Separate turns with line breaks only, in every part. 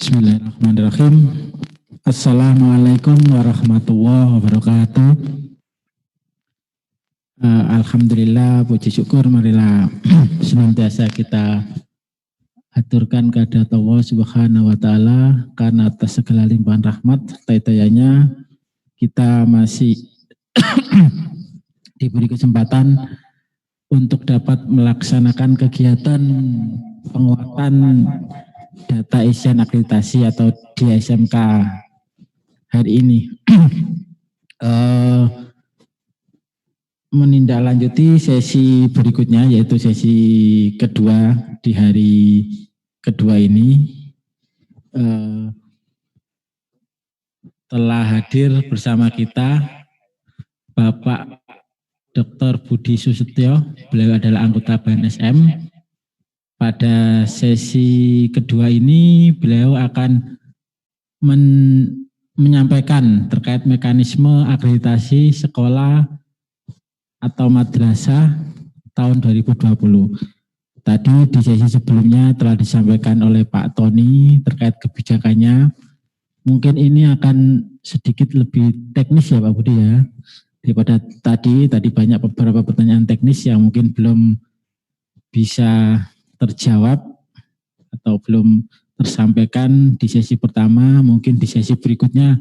Bismillahirrahmanirrahim. Assalamualaikum warahmatullahi wabarakatuh. Alhamdulillah, puji syukur marilah senantiasa kita aturkan kehadirat Allah Subhanahu wa taala karena atas segala limpahan rahmat dayanya kita masih diberi kesempatan untuk dapat melaksanakan kegiatan penguatan data isian akreditasi atau di SMK hari ini. Menindaklanjuti sesi berikutnya yaitu sesi kedua di hari kedua ini telah hadir bersama kita Bapak Dr. Budi Susetyo, beliau adalah anggota BNSM. Pada sesi kedua ini beliau akan menyampaikan terkait mekanisme akreditasi sekolah atau madrasah tahun 2020. Tadi di sesi sebelumnya telah disampaikan oleh Pak Tony terkait kebijakannya. Mungkin ini akan sedikit lebih teknis ya Pak Budi ya. Daripada tadi banyak beberapa pertanyaan teknis yang mungkin belum bisa terjawab atau belum tersampaikan di sesi pertama, mungkin di sesi berikutnya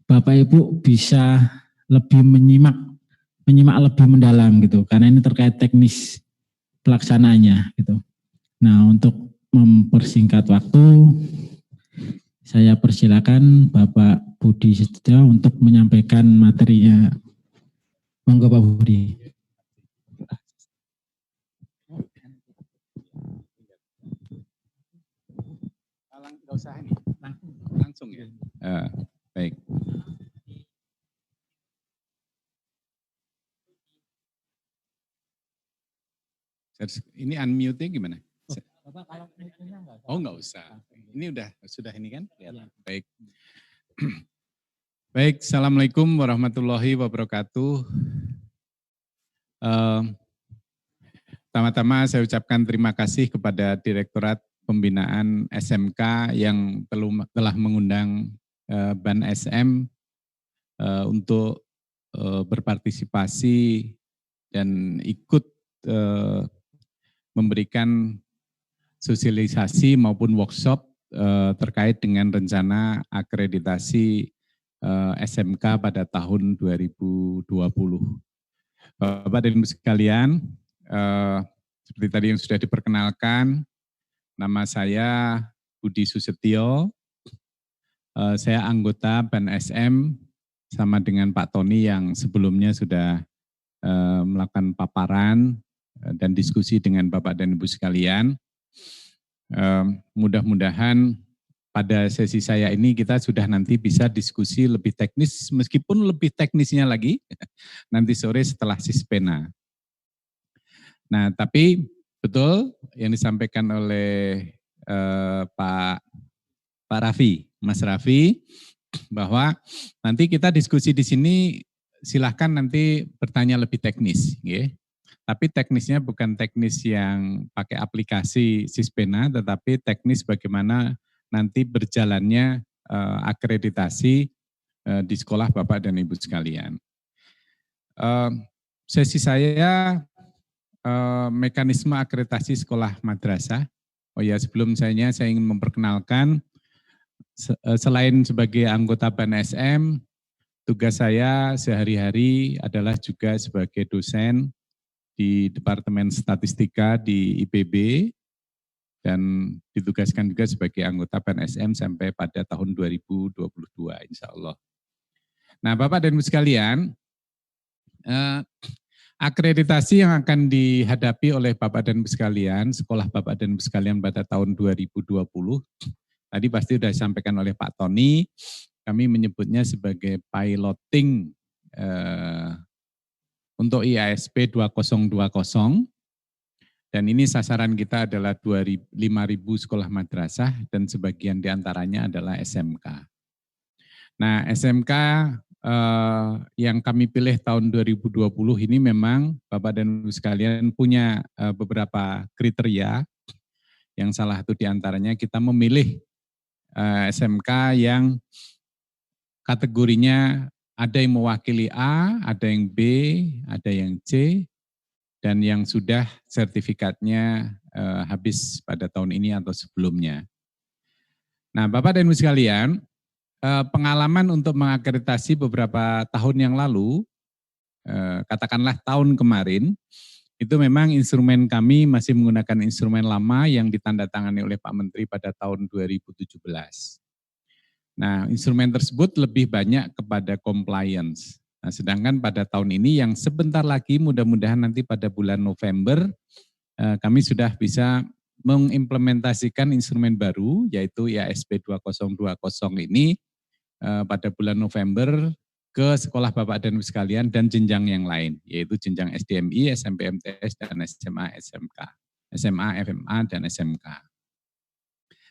Bapak Ibu bisa lebih menyimak lebih mendalam gitu, karena ini terkait teknis pelaksanaannya gitu. Nah, untuk mempersingkat waktu, saya persilakan Bapak Budi Susetyo untuk menyampaikan materinya. Monggo Pak Budi.
Nggak usah ini, langsung ya. Baik. Ini unmute-nya gimana? Oh nggak usah. Ini sudah ini kan? Ya. Baik. Baik, Assalamualaikum warahmatullahi wabarakatuh. Pertama-tama saya ucapkan terima kasih kepada Direktorat Pembinaan SMK yang telah mengundang BAN-SM untuk berpartisipasi dan ikut memberikan sosialisasi maupun workshop terkait dengan rencana akreditasi SMK pada tahun 2020. Bapak dan Ibu sekalian, seperti tadi yang sudah diperkenalkan, nama saya Budi Susetyo, saya anggota BAN-SM sama dengan Pak Tony yang sebelumnya sudah melakukan paparan dan diskusi dengan Bapak dan Ibu sekalian. Mudah-mudahan pada sesi saya ini kita sudah nanti bisa diskusi lebih teknis, meskipun lebih teknisnya lagi nanti sore setelah Sispena. Nah, tapi betul yang disampaikan oleh Pak Raffi, Mas Raffi, bahwa nanti kita diskusi di sini silahkan nanti bertanya lebih teknis, ya. Tapi teknisnya bukan teknis yang pakai aplikasi Sispena, tetapi teknis bagaimana nanti berjalannya akreditasi di sekolah Bapak dan Ibu sekalian. Sesi saya mekanisme akreditasi sekolah madrasah. Oh ya, sebelum saya ingin memperkenalkan, selain sebagai anggota BAN-SM, tugas saya sehari-hari adalah juga sebagai dosen di Departemen Statistika di IPB dan ditugaskan juga sebagai anggota BAN-SM sampai pada tahun 2022 insya Allah. Nah Bapak dan Ibu sekalian, akreditasi yang akan dihadapi oleh Bapak dan Ibu sekalian, sekolah Bapak dan Ibu sekalian pada tahun 2020, tadi pasti sudah disampaikan oleh Pak Tony, kami menyebutnya sebagai piloting untuk IASP 2020, dan ini sasaran kita adalah 5.000 sekolah madrasah dan sebagian diantaranya adalah SMK. Nah SMK yang kami pilih tahun 2020 ini memang Bapak dan Ibu sekalian punya beberapa kriteria, yang salah satu diantaranya kita memilih SMK yang kategorinya ada yang mewakili A, ada yang B, ada yang C, dan yang sudah sertifikatnya habis pada tahun ini atau sebelumnya. Nah, Bapak dan Ibu sekalian, pengalaman untuk mengakreditasi beberapa tahun yang lalu, katakanlah tahun kemarin, itu memang instrumen kami masih menggunakan instrumen lama yang ditandatangani oleh Pak Menteri pada tahun 2017. Nah, instrumen tersebut lebih banyak kepada compliance. Nah, sedangkan pada tahun ini yang sebentar lagi mudah-mudahan nanti pada bulan November kami sudah bisa mengimplementasikan instrumen baru yaitu IASP 2020 ini pada bulan November ke sekolah Bapak dan Ibu sekalian dan jenjang yang lain yaitu jenjang SDMI, SMP MTS dan SMA SMK. SMA, FMA dan SMK.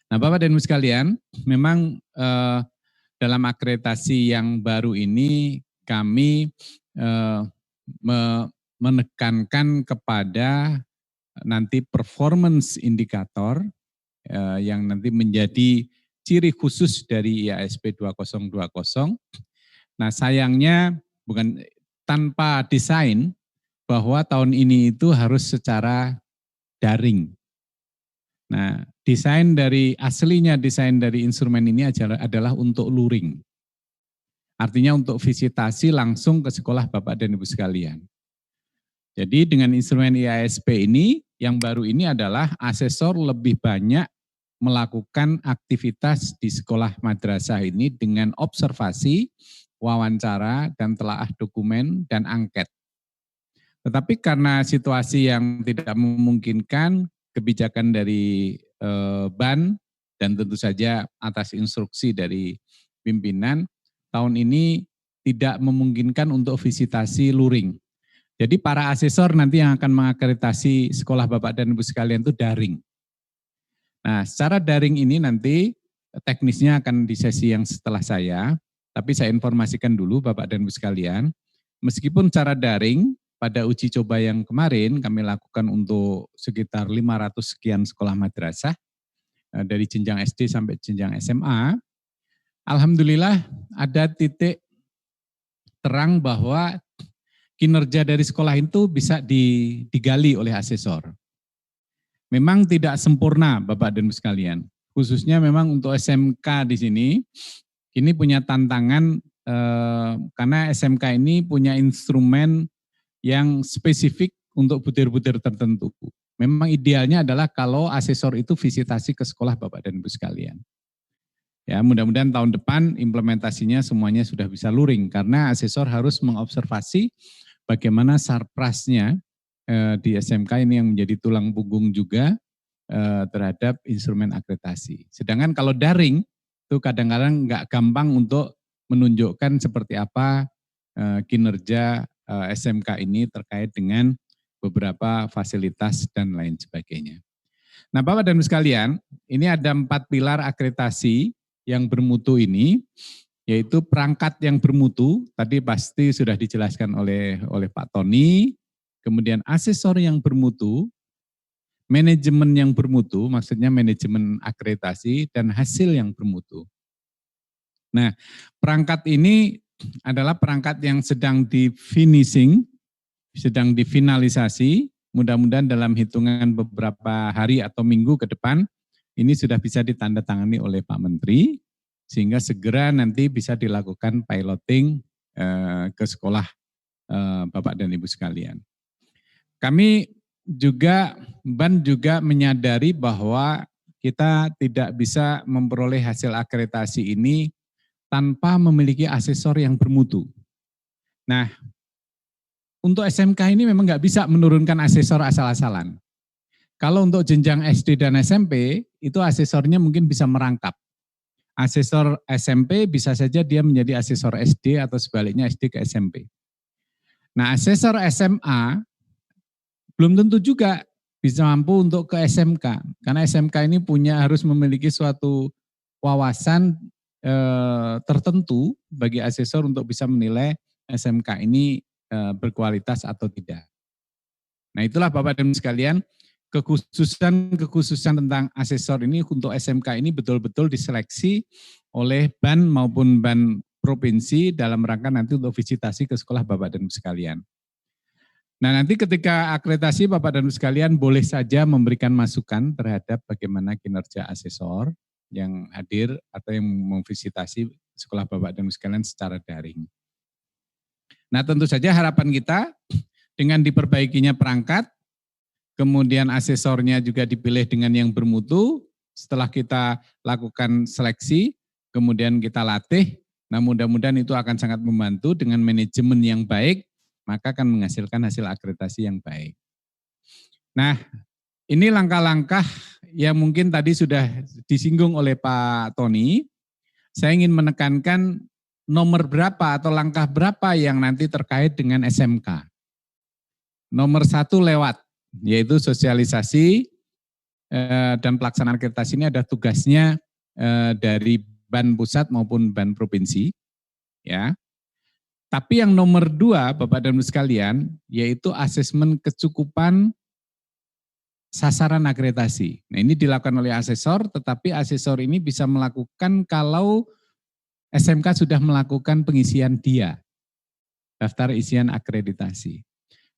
Nah, Bapak dan Ibu sekalian, memang dalam akreditasi yang baru ini kami menekankan kepada nanti performance indikator yang nanti menjadi ciri khusus dari IASP 2020. Nah, sayangnya bukan tanpa desain bahwa tahun ini itu harus secara daring. Nah, desain dari instrumen ini adalah untuk luring. Artinya untuk visitasi langsung ke sekolah Bapak dan Ibu sekalian. Jadi dengan instrumen IASP ini, yang baru ini adalah asesor lebih banyak melakukan aktivitas di sekolah madrasah ini dengan observasi, wawancara, dan telaah dokumen dan angket. Tetapi karena situasi yang tidak memungkinkan, kebijakan dari BAN dan tentu saja atas instruksi dari pimpinan, tahun ini tidak memungkinkan untuk visitasi luring. Jadi para asesor nanti yang akan mengakreditasi sekolah Bapak dan Ibu sekalian itu daring. Nah, secara daring ini nanti teknisnya akan di sesi yang setelah saya, tapi saya informasikan dulu Bapak dan Ibu sekalian, meskipun secara daring, pada uji coba yang kemarin kami lakukan untuk sekitar 500 sekian sekolah madrasah, dari jenjang SD sampai jenjang SMA, alhamdulillah ada titik terang bahwa kinerja dari sekolah itu bisa digali oleh asesor. Memang tidak sempurna Bapak dan Ibu sekalian, khususnya memang untuk SMK di sini, ini punya tantangan karena SMK ini punya instrumen yang spesifik untuk butir-butir tertentu. Memang idealnya adalah kalau asesor itu visitasi ke sekolah Bapak dan Ibu sekalian. Ya, mudah-mudahan tahun depan implementasinya semuanya sudah bisa luring karena asesor harus mengobservasi bagaimana sarprasnya di SMK ini yang menjadi tulang punggung juga terhadap instrumen akreditasi. Sedangkan kalau daring itu kadang-kadang nggak gampang untuk menunjukkan seperti apa kinerja SMK ini terkait dengan beberapa fasilitas dan lain sebagainya. Nah, Bapak dan Ibu sekalian, ini ada 4 pilar akreditasi yang bermutu ini, yaitu perangkat yang bermutu, tadi pasti sudah dijelaskan oleh Pak Tony, kemudian asesor yang bermutu, manajemen yang bermutu, maksudnya manajemen akreditasi, dan hasil yang bermutu. Nah, perangkat ini adalah perangkat yang sedang di finishing, sedang difinalisasi, mudah-mudahan dalam hitungan beberapa hari atau minggu ke depan, ini sudah bisa ditandatangani oleh Pak Menteri, sehingga segera nanti bisa dilakukan piloting ke sekolah Bapak dan Ibu sekalian. Kami juga, BAN juga menyadari bahwa kita tidak bisa memperoleh hasil akreditasi ini tanpa memiliki asesor yang bermutu. Nah, untuk SMK ini memang nggak bisa menurunkan asesor asal-asalan. Kalau untuk jenjang SD dan SMP, itu asesornya mungkin bisa merangkap. Asesor SMP bisa saja dia menjadi asesor SD atau sebaliknya SD ke SMP. Nah, asesor SMA belum tentu juga bisa mampu untuk ke SMK. Karena SMK ini harus memiliki suatu wawasan tertentu bagi asesor untuk bisa menilai SMK ini berkualitas atau tidak. Nah, itulah Bapak dan Ibu sekalian, kekhususan tentang asesor ini untuk SMK ini betul-betul diseleksi oleh BAN maupun BAN provinsi dalam rangka nanti untuk visitasi ke sekolah Bapak dan Ibu sekalian. Nah, nanti ketika akreditasi Bapak dan Ibu sekalian boleh saja memberikan masukan terhadap bagaimana kinerja asesor yang hadir atau yang memvisitasi sekolah Bapak dan Ibu sekalian secara daring. Nah, tentu saja harapan kita dengan diperbaikinya perangkat, kemudian asesornya juga dipilih dengan yang bermutu, setelah kita lakukan seleksi, kemudian kita latih, nah mudah-mudahan itu akan sangat membantu dengan manajemen yang baik, maka akan menghasilkan hasil akreditasi yang baik. Nah, ini langkah-langkah yang mungkin tadi sudah disinggung oleh Pak Tony. Saya ingin menekankan nomor berapa atau langkah berapa yang nanti terkait dengan SMK. Nomor 1 lewat, yaitu sosialisasi dan pelaksanaan akreditasi ini ada tugasnya dari BAN pusat maupun BAN provinsi, ya. Tapi yang nomor 2, Bapak dan Ibu sekalian, yaitu asesmen kecukupan sasaran akreditasi. Nah, ini dilakukan oleh asesor, tetapi asesor ini bisa melakukan kalau SMK sudah melakukan pengisian dia, daftar isian akreditasi.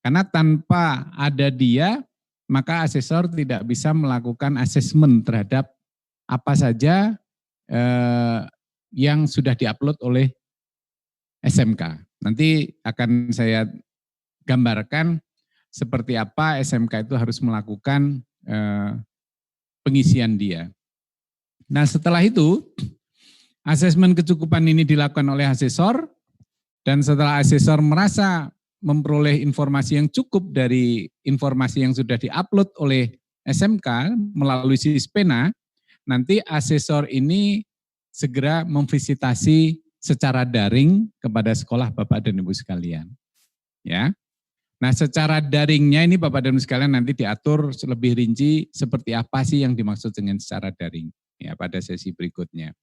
Karena tanpa ada dia, maka asesor tidak bisa melakukan asesmen terhadap apa saja yang sudah diupload oleh SMK. Nanti akan saya gambarkan seperti apa SMK itu harus melakukan pengisian dia. Nah, setelah itu asesmen kecukupan ini dilakukan oleh asesor, dan setelah asesor merasa memperoleh informasi yang cukup dari informasi yang sudah diupload oleh SMK melalui Sispena, nanti asesor ini segera memvisitasi secara daring kepada sekolah Bapak dan Ibu sekalian. Ya. Nah, secara daringnya ini Bapak dan Ibu sekalian nanti diatur lebih rinci seperti apa sih yang dimaksud dengan secara daring ya pada sesi berikutnya.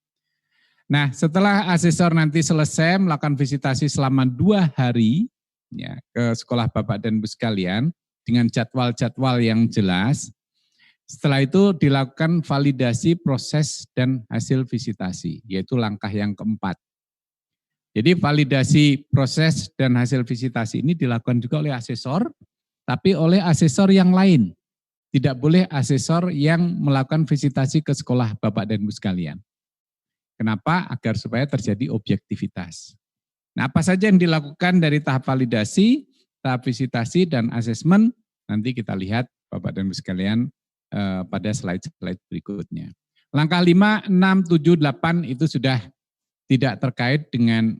Nah, setelah asesor nanti selesai melakukan visitasi selama 2 hari ya, ke sekolah Bapak dan Ibu sekalian dengan jadwal-jadwal yang jelas, setelah itu dilakukan validasi proses dan hasil visitasi, yaitu langkah yang keempat. Jadi validasi proses dan hasil visitasi ini dilakukan juga oleh asesor, tapi oleh asesor yang lain. Tidak boleh asesor yang melakukan visitasi ke sekolah Bapak dan Ibu sekalian. Kenapa? Agar supaya terjadi objektivitas. Nah, apa saja yang dilakukan dari tahap validasi, tahap visitasi, dan asesmen, nanti kita lihat Bapak dan Ibu sekalian pada slide-slide berikutnya. Langkah 5, 6, 7, 8 itu sudah tidak terkait dengan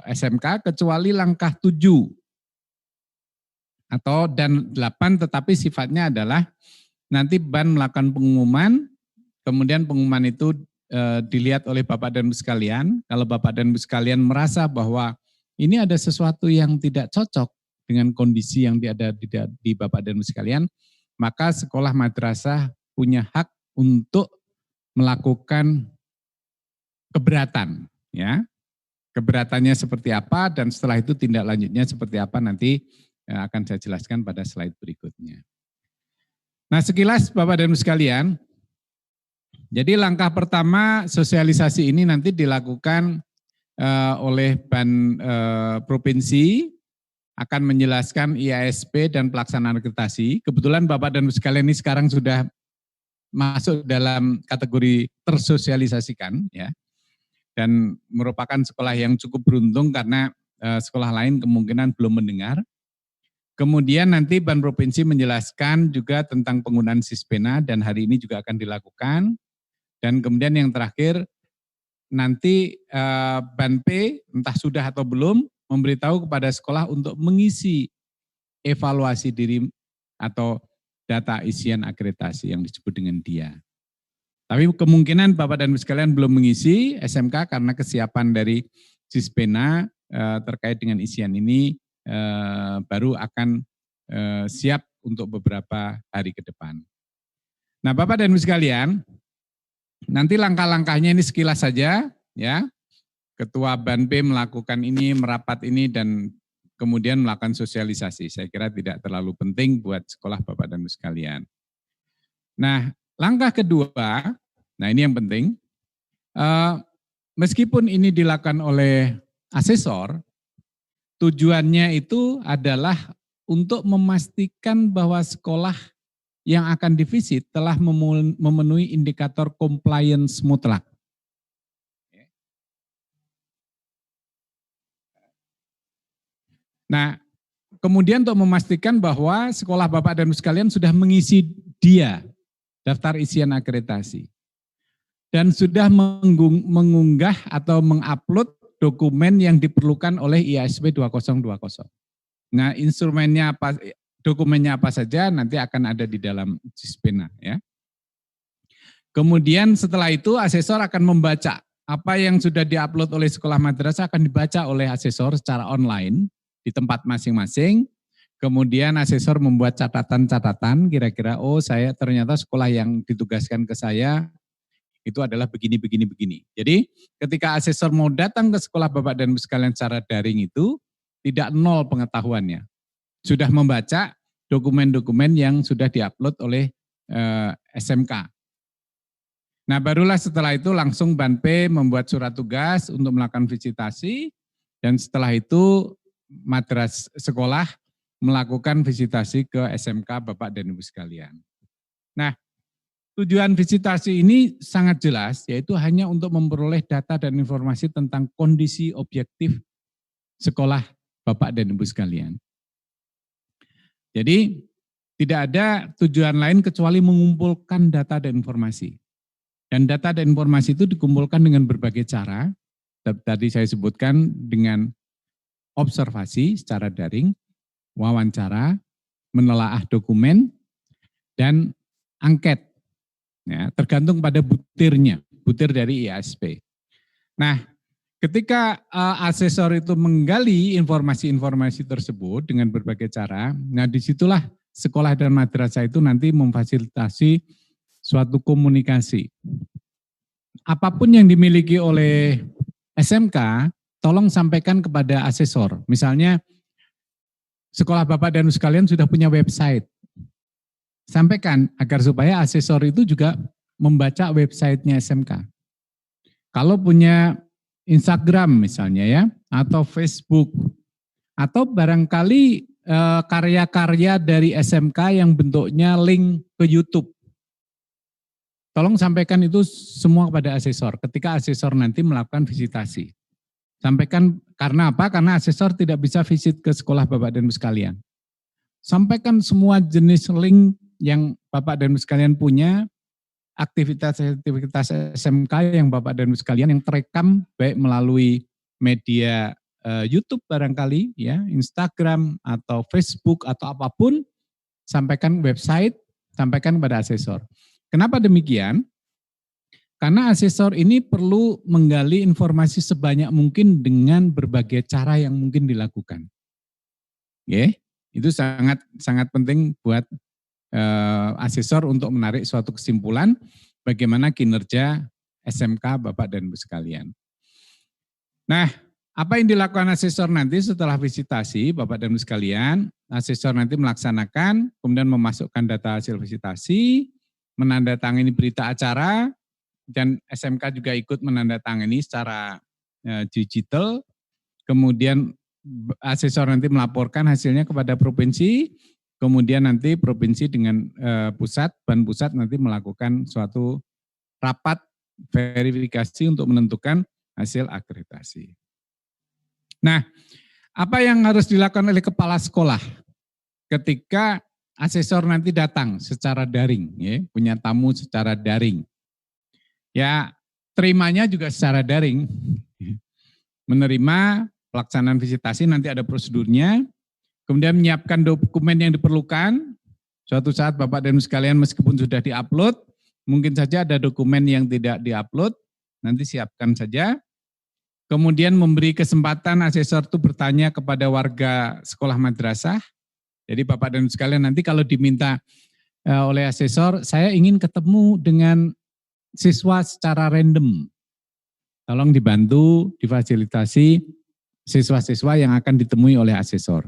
SMK, kecuali langkah 7 dan 8, tetapi sifatnya adalah nanti BAN melakukan pengumuman, kemudian pengumuman itu dilihat oleh Bapak dan Ibu sekalian. Kalau Bapak dan Ibu sekalian merasa bahwa ini ada sesuatu yang tidak cocok dengan kondisi yang ada di Bapak dan Ibu sekalian, maka sekolah madrasah punya hak untuk melakukan keberatan, ya. Keberatannya seperti apa dan setelah itu tindak lanjutnya seperti apa nanti akan saya jelaskan pada slide berikutnya. Nah, sekilas Bapak dan Ibu sekalian, jadi langkah pertama sosialisasi ini nanti dilakukan oleh BAN provinsi, akan menjelaskan IASP dan pelaksanaan akreditasi. Kebetulan Bapak dan Ibu sekalian ini sekarang sudah masuk dalam kategori tersosialisasikan, ya. Dan merupakan sekolah yang cukup beruntung karena sekolah lain kemungkinan belum mendengar. Kemudian nanti BAN provinsi menjelaskan juga tentang penggunaan Sispena dan hari ini juga akan dilakukan. Dan kemudian yang terakhir nanti BAN P entah sudah atau belum memberitahu kepada sekolah untuk mengisi evaluasi diri atau data isian akreditasi yang disebut dengan DIA. Tapi kemungkinan Bapak dan Ibu sekalian belum mengisi SMK karena kesiapan dari Sispena terkait dengan isian ini baru akan siap untuk beberapa hari ke depan. Nah, Bapak dan Ibu sekalian, nanti langkah-langkahnya ini sekilas saja, ya. Ketua BAN P melakukan ini, merapat ini, dan kemudian melakukan sosialisasi. Saya kira tidak terlalu penting buat sekolah Bapak dan Ibu sekalian. Nah, langkah kedua, nah ini yang penting, meskipun ini dilakukan oleh asesor, tujuannya itu adalah untuk memastikan bahwa sekolah yang akan divisit telah memenuhi indikator compliance mutlak. Nah, kemudian untuk memastikan bahwa sekolah Bapak dan Ibu sekalian sudah mengisi daftar isian akreditasi dan sudah mengunggah atau mengupload dokumen yang diperlukan oleh IASP 2020. Nah, instrumennya apa, dokumennya apa saja nanti akan ada di dalam Sispena ya. Kemudian setelah itu asesor akan membaca apa yang sudah diupload oleh sekolah madrasah akan dibaca oleh asesor secara online di tempat masing-masing. Kemudian asesor membuat catatan-catatan kira-kira saya ternyata sekolah yang ditugaskan ke saya itu adalah begini. Jadi ketika asesor mau datang ke sekolah Bapak dan Ibu sekalian secara daring itu tidak nol pengetahuannya. Sudah membaca dokumen-dokumen yang sudah diupload oleh SMK. Nah barulah setelah itu langsung Banpe membuat surat tugas untuk melakukan visitasi dan setelah itu madras sekolah melakukan visitasi ke SMK Bapak dan Ibu sekalian. Nah tujuan visitasi ini sangat jelas yaitu hanya untuk memperoleh data dan informasi tentang kondisi objektif sekolah Bapak dan Ibu sekalian. Jadi tidak ada tujuan lain kecuali mengumpulkan data dan informasi. Dan data dan informasi itu dikumpulkan dengan berbagai cara. Tadi saya sebutkan dengan observasi secara daring, wawancara, menelaah dokumen, dan angket. Ya, tergantung pada butir dari IASP. Nah, ketika asesor itu menggali informasi-informasi tersebut dengan berbagai cara, nah disitulah sekolah dan madrasah itu nanti memfasilitasi suatu komunikasi. Apapun yang dimiliki oleh SMK, tolong sampaikan kepada asesor. Misalnya, sekolah Bapak dan Ibu sekalian sudah punya website. Sampaikan agar supaya asesor itu juga membaca websitenya SMK. Kalau punya Instagram misalnya ya, atau Facebook, atau barangkali karya-karya dari SMK yang bentuknya link ke YouTube. Tolong sampaikan itu semua kepada asesor ketika asesor nanti melakukan visitasi. Sampaikan karena apa? Karena asesor tidak bisa visit ke sekolah Bapak dan Ibu sekalian. Sampaikan semua jenis link yang Bapak dan Ibu sekalian punya, aktivitas SMK yang Bapak dan Ibu sekalian yang terekam baik melalui media YouTube barangkali, ya, Instagram atau Facebook atau apapun, sampaikan website, sampaikan kepada asesor. Kenapa demikian? Karena asesor ini perlu menggali informasi sebanyak mungkin dengan berbagai cara yang mungkin dilakukan. Itu sangat penting buat asesor untuk menarik suatu kesimpulan bagaimana kinerja SMK Bapak dan Ibu sekalian. Nah, apa yang dilakukan asesor nanti setelah visitasi Bapak dan Ibu sekalian? Asesor nanti melaksanakan, kemudian memasukkan data hasil visitasi, menandatangani berita acara, dan SMK juga ikut menandatangani secara digital, kemudian asesor nanti melaporkan hasilnya kepada provinsi, kemudian nanti provinsi dengan Ban Pusat nanti melakukan suatu rapat verifikasi untuk menentukan hasil akreditasi. Nah, apa yang harus dilakukan oleh kepala sekolah ketika asesor nanti datang secara daring, ya, punya tamu secara daring. Ya, terimanya juga secara daring. Menerima pelaksanaan visitasi nanti ada prosedurnya, kemudian menyiapkan dokumen yang diperlukan. Suatu saat Bapak dan Ibu sekalian meskipun sudah diupload, mungkin saja ada dokumen yang tidak diupload, nanti siapkan saja. Kemudian memberi kesempatan asesor itu bertanya kepada warga sekolah madrasah. Jadi Bapak dan Ibu sekalian nanti kalau diminta oleh asesor, saya ingin ketemu dengan siswa secara random. Tolong dibantu, difasilitasi siswa-siswa yang akan ditemui oleh asesor.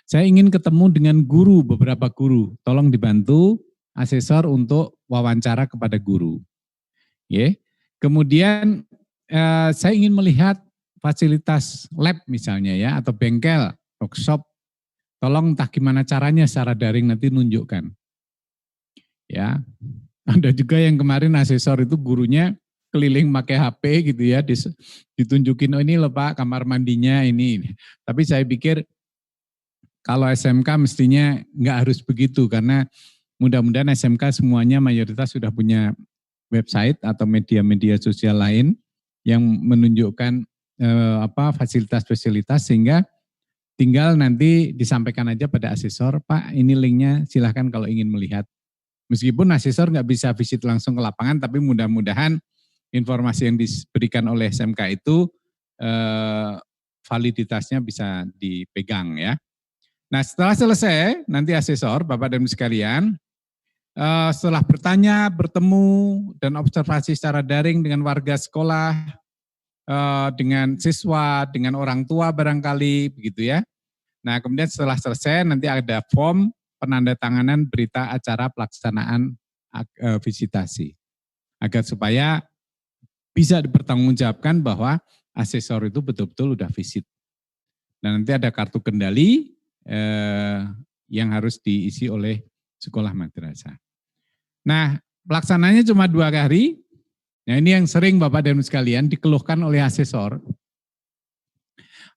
Saya ingin ketemu dengan guru, beberapa guru. Tolong dibantu asesor untuk wawancara kepada guru. Kemudian saya ingin melihat fasilitas lab misalnya ya, atau bengkel, workshop. Tolong entah gimana caranya secara daring nanti nunjukkan. Ya, ada juga yang kemarin asesor itu gurunya keliling pakai HP gitu ya, ditunjukin, oh ini loh Pak kamar mandinya ini. Tapi saya pikir kalau SMK mestinya nggak harus begitu, karena mudah-mudahan SMK semuanya mayoritas sudah punya website atau media-media sosial lain yang menunjukkan fasilitas-fasilitas, sehingga tinggal nanti disampaikan aja pada asesor, Pak ini linknya silahkan kalau ingin melihat. Meskipun asesor nggak bisa visit langsung ke lapangan, tapi mudah-mudahan informasi yang diberikan oleh SMK itu validitasnya bisa dipegang ya. Nah setelah selesai, nanti asesor, Bapak dan Ibu sekalian, setelah bertanya, bertemu, dan observasi secara daring dengan warga sekolah, dengan siswa, dengan orang tua barangkali, begitu ya. Nah kemudian setelah selesai, nanti ada form penandatanganan berita acara pelaksanaan visitasi. Agar supaya bisa dipertanggungjawabkan bahwa asesor itu betul-betul udah visit. Dan nanti ada kartu kendali, yang harus diisi oleh sekolah madrasah. Nah, pelaksananya cuma 2 hari. Nah, ini yang sering Bapak dan Ibu sekalian dikeluhkan oleh asesor.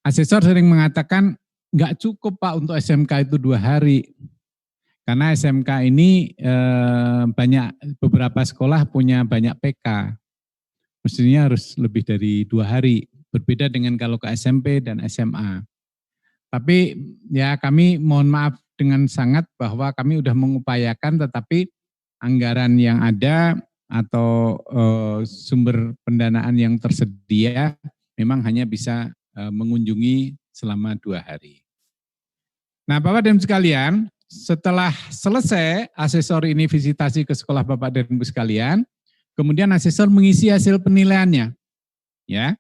Asesor sering mengatakan, enggak cukup Pak untuk SMK itu 2 hari. Karena SMK ini beberapa sekolah punya banyak PK. Mestinya harus lebih dari 2 hari. Berbeda dengan kalau ke SMP dan SMA. Tapi ya kami mohon maaf dengan sangat bahwa kami sudah mengupayakan, tetapi anggaran yang ada atau sumber pendanaan yang tersedia memang hanya bisa mengunjungi selama 2 hari. Nah Bapak dan Ibu sekalian, setelah selesai asesor ini visitasi ke sekolah Bapak dan Ibu sekalian, kemudian asesor mengisi hasil penilaiannya. Ya.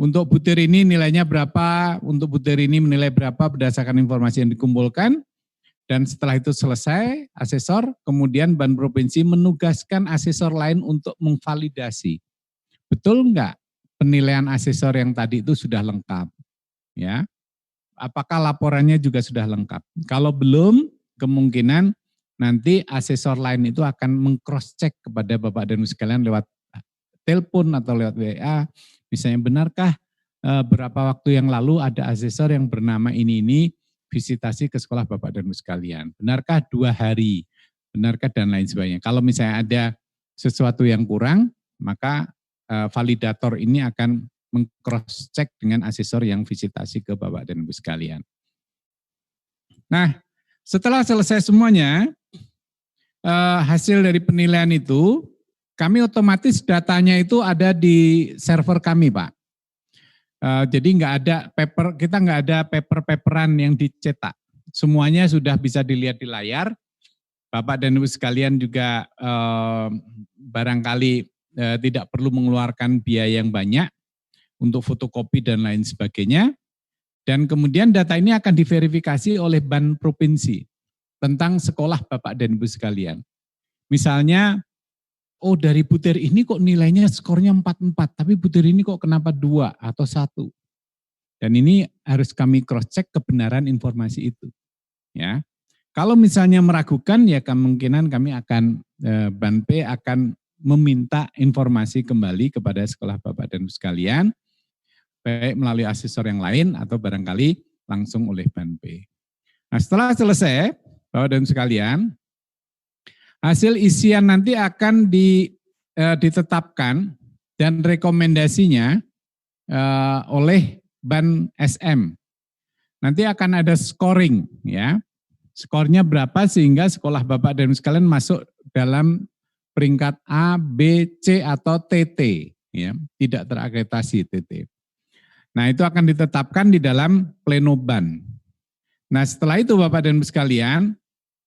Untuk butir ini nilainya berapa, untuk butir ini menilai berapa berdasarkan informasi yang dikumpulkan. Dan setelah itu selesai, asesor, kemudian Ban Provinsi menugaskan asesor lain untuk memvalidasi. Betul enggak penilaian asesor yang tadi itu sudah lengkap? Ya. Apakah laporannya juga sudah lengkap? Kalau belum, kemungkinan nanti asesor lain itu akan meng-cross-check kepada Bapak dan Ibu sekalian lewat telepon atau lewat WA. Misalnya, benarkah berapa waktu yang lalu ada asesor yang bernama ini visitasi ke sekolah Bapak dan Ibu sekalian? Benarkah 2 hari? Benarkah dan lain sebagainya? Kalau misalnya ada sesuatu yang kurang, maka validator ini akan meng-cross-check dengan asesor yang visitasi ke Bapak dan Ibu sekalian. Nah, setelah selesai semuanya, hasil dari penilaian itu, kami otomatis datanya itu ada di server kami, Pak. Jadi kita nggak ada paper-paperan yang dicetak. Semuanya sudah bisa dilihat di layar. Bapak dan Ibu sekalian juga barangkali tidak perlu mengeluarkan biaya yang banyak untuk fotokopi dan lain sebagainya. Dan kemudian data ini akan diverifikasi oleh Ban Provinsi tentang sekolah Bapak dan Ibu sekalian. Misalnya, oh dari butir ini kok nilainya skornya 4-4, tapi butir ini kok kenapa 2 atau 1. Dan ini harus kami cross-check kebenaran informasi itu. Ya, kalau misalnya meragukan, ya kemungkinan kami akan, Ban P akan meminta informasi kembali kepada sekolah Bapak dan Ibu sekalian, baik melalui asesor yang lain atau barangkali langsung oleh Ban P. Nah setelah selesai, Bapak dan Ibu sekalian, hasil isian nanti akan ditetapkan dan rekomendasinya oleh Ban SM. Nanti akan ada scoring ya. Skornya berapa sehingga sekolah Bapak dan Ibu sekalian masuk dalam peringkat A, B, C atau TT ya, tidak terakreditasi TT. Nah, itu akan ditetapkan di dalam pleno Ban. Nah, setelah itu Bapak dan Ibu sekalian,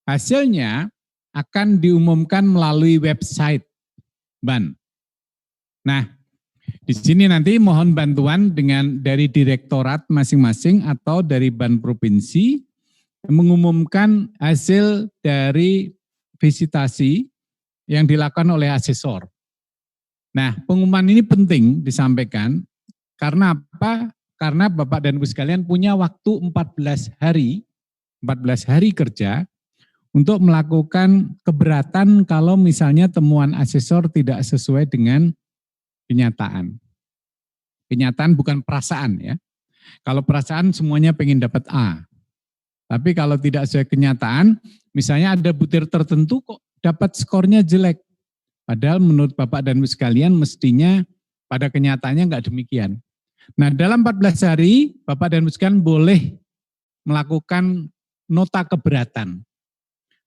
hasilnya akan diumumkan melalui website Ban. Nah, Di sini nanti mohon bantuan dari direktorat masing-masing atau dari Ban Provinsi mengumumkan hasil dari visitasi yang dilakukan oleh asesor. Nah, pengumuman ini penting disampaikan karena apa? Karena Bapak dan Ibu sekalian punya waktu 14 hari kerja untuk melakukan keberatan kalau misalnya temuan asesor tidak sesuai dengan kenyataan. Kenyataan bukan perasaan ya. Kalau perasaan semuanya pengen dapat A. Tapi kalau tidak sesuai kenyataan, misalnya ada butir tertentu kok dapat skornya jelek. Padahal menurut Bapak dan Ibu sekalian mestinya pada kenyataannya enggak demikian. Nah, dalam 14 hari Bapak dan Ibu sekalian boleh melakukan nota keberatan.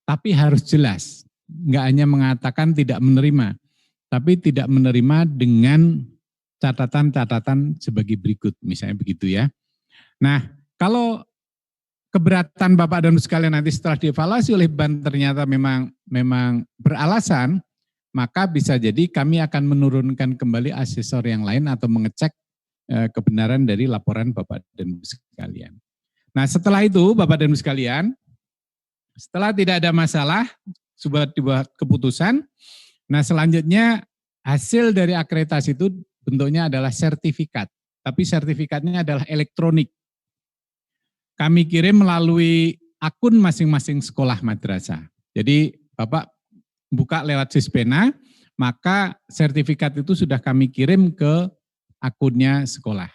Tapi harus jelas, enggak hanya mengatakan tidak menerima, tapi tidak menerima dengan catatan-catatan sebagai berikut, misalnya begitu ya. Nah, kalau keberatan Bapak dan Ibu sekalian nanti setelah dievaluasi oleh BAN ternyata memang beralasan, maka bisa jadi kami akan menurunkan kembali asesor yang lain atau mengecek kebenaran dari laporan Bapak dan Ibu sekalian. Nah, setelah itu Bapak dan Ibu sekalian, setelah tidak ada masalah, sudah dibuat keputusan, nah selanjutnya hasil dari akreditasi itu bentuknya adalah sertifikat, tapi sertifikatnya adalah elektronik. Kami kirim melalui akun masing-masing sekolah madrasah. Jadi Bapak buka lewat Sispena, maka sertifikat itu sudah kami kirim ke akunnya sekolah.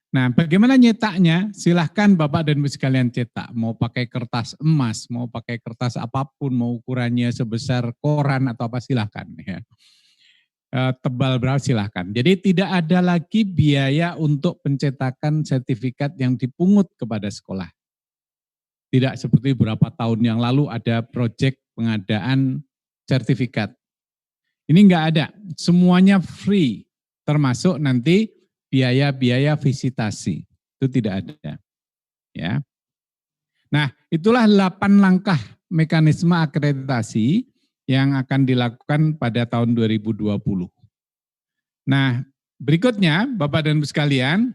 Nah, bagaimana nyetaknya? Silahkan Bapak dan Ibu sekalian cetak. Mau pakai kertas emas, mau pakai kertas apapun, mau ukurannya sebesar koran atau apa silahkan. Ya. Tebal berapa silahkan. Jadi tidak ada lagi biaya untuk pencetakan sertifikat yang dipungut kepada sekolah. Tidak seperti beberapa tahun yang lalu ada proyek pengadaan sertifikat. Ini enggak ada, semuanya free, termasuk nanti biaya-biaya visitasi. Itu tidak ada. Ya. Nah, itulah 8 langkah mekanisme akreditasi yang akan dilakukan pada tahun 2020. Nah, berikutnya Bapak dan Ibu sekalian,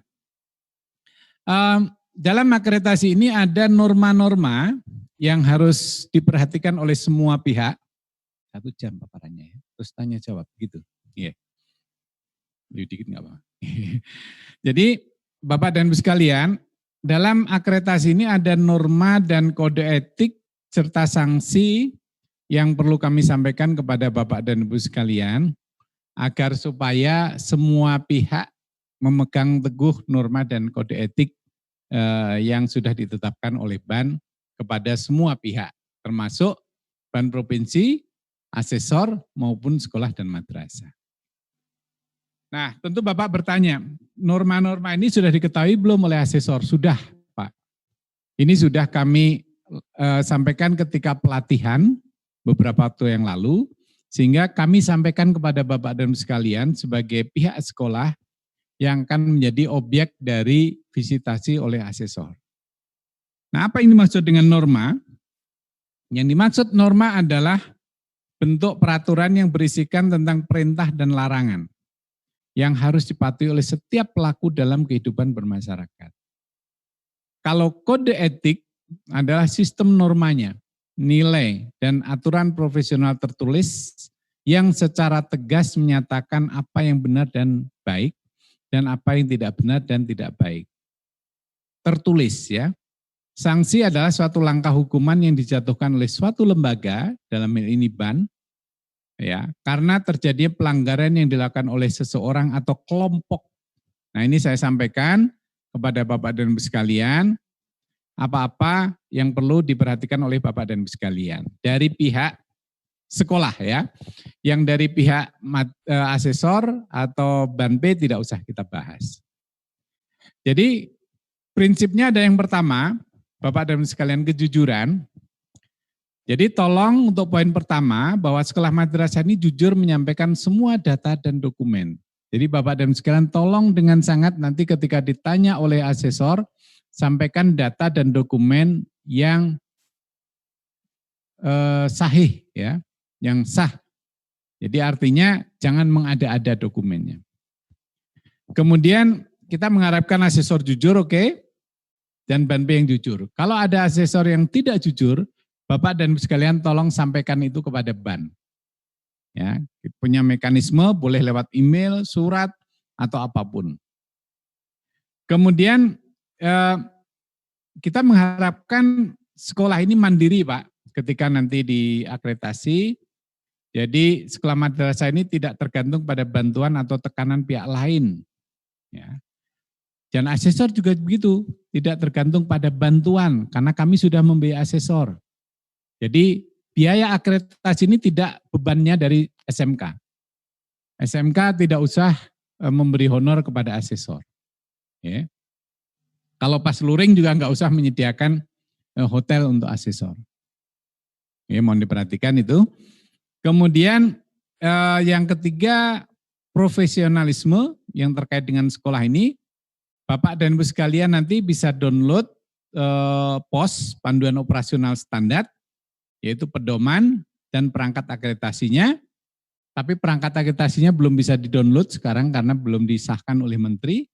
dalam akreditasi ini ada norma-norma yang harus diperhatikan oleh semua pihak. 1 jam paparannya ya, terus tanya jawab gitu. Iya. Lebih dikit enggak apa-apa. Jadi Bapak dan Ibu sekalian, dalam akreditasi ini ada norma dan kode etik serta sanksi yang perlu kami sampaikan kepada Bapak dan Ibu sekalian agar supaya semua pihak memegang teguh norma dan kode etik yang sudah ditetapkan oleh BAN kepada semua pihak, termasuk BAN Provinsi, asesor maupun sekolah dan madrasah. Nah, tentu Bapak bertanya, norma-norma ini sudah diketahui belum oleh asesor? Sudah, Pak. Ini sudah kami sampaikan ketika pelatihan beberapa waktu yang lalu, sehingga kami sampaikan kepada Bapak dan Ibu sekalian sebagai pihak sekolah yang akan menjadi objek dari visitasi oleh asesor. Nah, apa yang dimaksud dengan norma? Yang dimaksud norma adalah bentuk peraturan yang berisikan tentang perintah dan larangan yang harus dipatuhi oleh setiap pelaku dalam kehidupan bermasyarakat. Kalau kode etik adalah sistem normanya, nilai dan aturan profesional tertulis yang secara tegas menyatakan apa yang benar dan baik dan apa yang tidak benar dan tidak baik. Tertulis ya. Sanksi adalah suatu langkah hukuman yang dijatuhkan oleh suatu lembaga, dalam hal ini BAN, ya, karena terjadi pelanggaran yang dilakukan oleh seseorang atau kelompok. Nah, ini saya sampaikan kepada Bapak dan Ibu sekalian, apa-apa yang perlu diperhatikan oleh Bapak dan Ibu sekalian. Dari pihak sekolah ya, yang dari pihak asesor atau BAN P tidak usah kita bahas. Jadi prinsipnya ada yang pertama, Bapak dan Ibu sekalian, kejujuran. Jadi tolong untuk poin pertama bahwa sekolah madrasah ini jujur menyampaikan semua data dan dokumen. Jadi Bapak dan Ibu sekalian tolong dengan sangat nanti ketika ditanya oleh asesor, sampaikan data dan dokumen yang sahih ya, yang sah. Jadi artinya jangan mengada-ada dokumennya. Kemudian kita mengharapkan asesor jujur, oke, dan ban B yang jujur. Kalau ada asesor yang tidak jujur, Bapak dan Ibu sekalian tolong sampaikan itu kepada ban. Ya, punya mekanisme boleh lewat email, surat, atau apapun. Kemudian kita mengharapkan sekolah ini mandiri, Pak, ketika nanti diakreditasi. Jadi sekolah madrasah ini tidak tergantung pada bantuan atau tekanan pihak lain. Ya. Dan asesor juga begitu, tidak tergantung pada bantuan, karena kami sudah membiayai asesor. Jadi biaya akreditasi ini tidak bebannya dari SMK. SMK tidak usah memberi honor kepada asesor. Ya. Kalau pas luring juga nggak usah menyediakan hotel untuk asesor. Ya, mohon diperhatikan itu. Kemudian yang ketiga, profesionalisme yang terkait dengan sekolah ini. Bapak dan Ibu sekalian nanti bisa download POS, Panduan Operasional Standar, yaitu pedoman dan perangkat akreditasinya. Tapi perangkat akreditasinya belum bisa di-download sekarang karena belum disahkan oleh Menteri.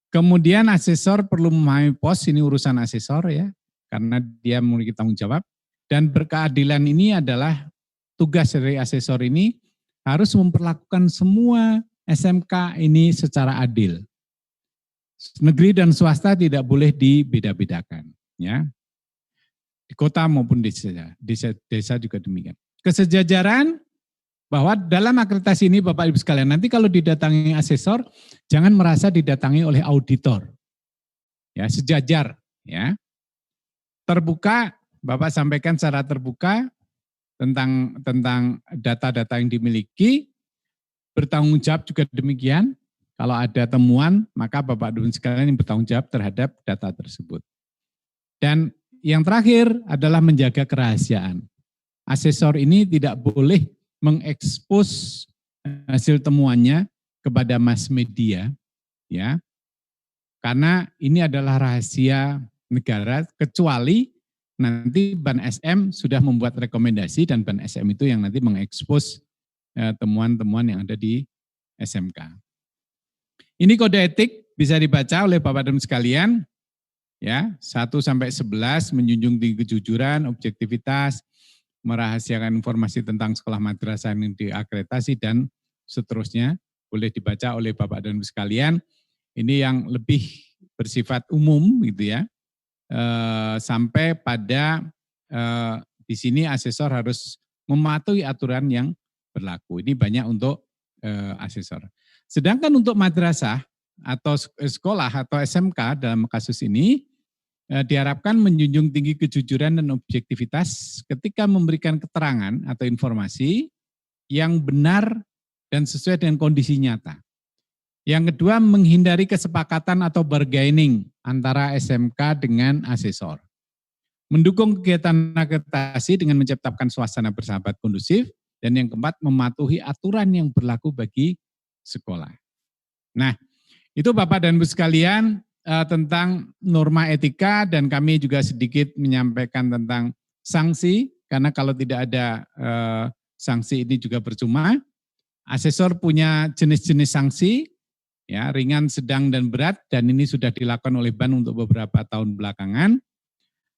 Kemudian asesor perlu memahami POS, ini urusan asesor ya, karena dia memiliki tanggung jawab. Dan berkeadilan ini adalah tugas dari asesor ini harus memperlakukan semua SMK ini secara adil. Negeri dan swasta tidak boleh dibeda-bedakan. Ya. Di kota maupun di desa juga demikian. Kesejajaran, bahwa dalam akreditasi ini Bapak Ibu sekalian, nanti kalau didatangi asesor, jangan merasa didatangi oleh auditor. Ya, sejajar. Ya. Terbuka, Bapak sampaikan secara terbuka tentang data-data yang dimiliki, bertanggung jawab juga demikian. Kalau ada temuan, maka Bapak Ibu sekalian yang bertanggung jawab terhadap data tersebut. Dan yang terakhir adalah menjaga kerahasiaan. Asesor ini tidak boleh mengekspos hasil temuannya kepada mass media, ya, karena ini adalah rahasia negara, kecuali nanti Ban SM sudah membuat rekomendasi dan Ban SM itu yang nanti mengekspos temuan-temuan yang ada di SMK. Ini kode etik bisa dibaca oleh Bapak dan sekalian, ya, 1-11 menjunjung tinggi kejujuran, objektivitas, merahasiakan informasi tentang sekolah madrasah yang diakreditasi dan seterusnya, boleh dibaca oleh Bapak dan Ibu sekalian. Ini yang lebih bersifat umum gitu ya. Sampai pada di sini asesor harus mematuhi aturan yang berlaku. Ini banyak untuk asesor. Sedangkan untuk madrasah atau sekolah atau SMK dalam kasus ini diharapkan menjunjung tinggi kejujuran dan objektivitas ketika memberikan keterangan atau informasi yang benar dan sesuai dengan kondisi nyata. Yang kedua, menghindari kesepakatan atau bargaining antara SMK dengan asesor. Mendukung kegiatan akreditasi dengan menciptakan suasana bersahabat kondusif. Dan yang keempat, mematuhi aturan yang berlaku bagi sekolah. Nah, itu Bapak dan Ibu sekalian tentang norma etika, dan kami juga sedikit menyampaikan tentang sanksi, karena kalau tidak ada sanksi ini juga percuma. Asesor punya jenis-jenis sanksi, ya, ringan, sedang, dan berat, dan ini sudah dilakukan oleh BAN untuk beberapa tahun belakangan.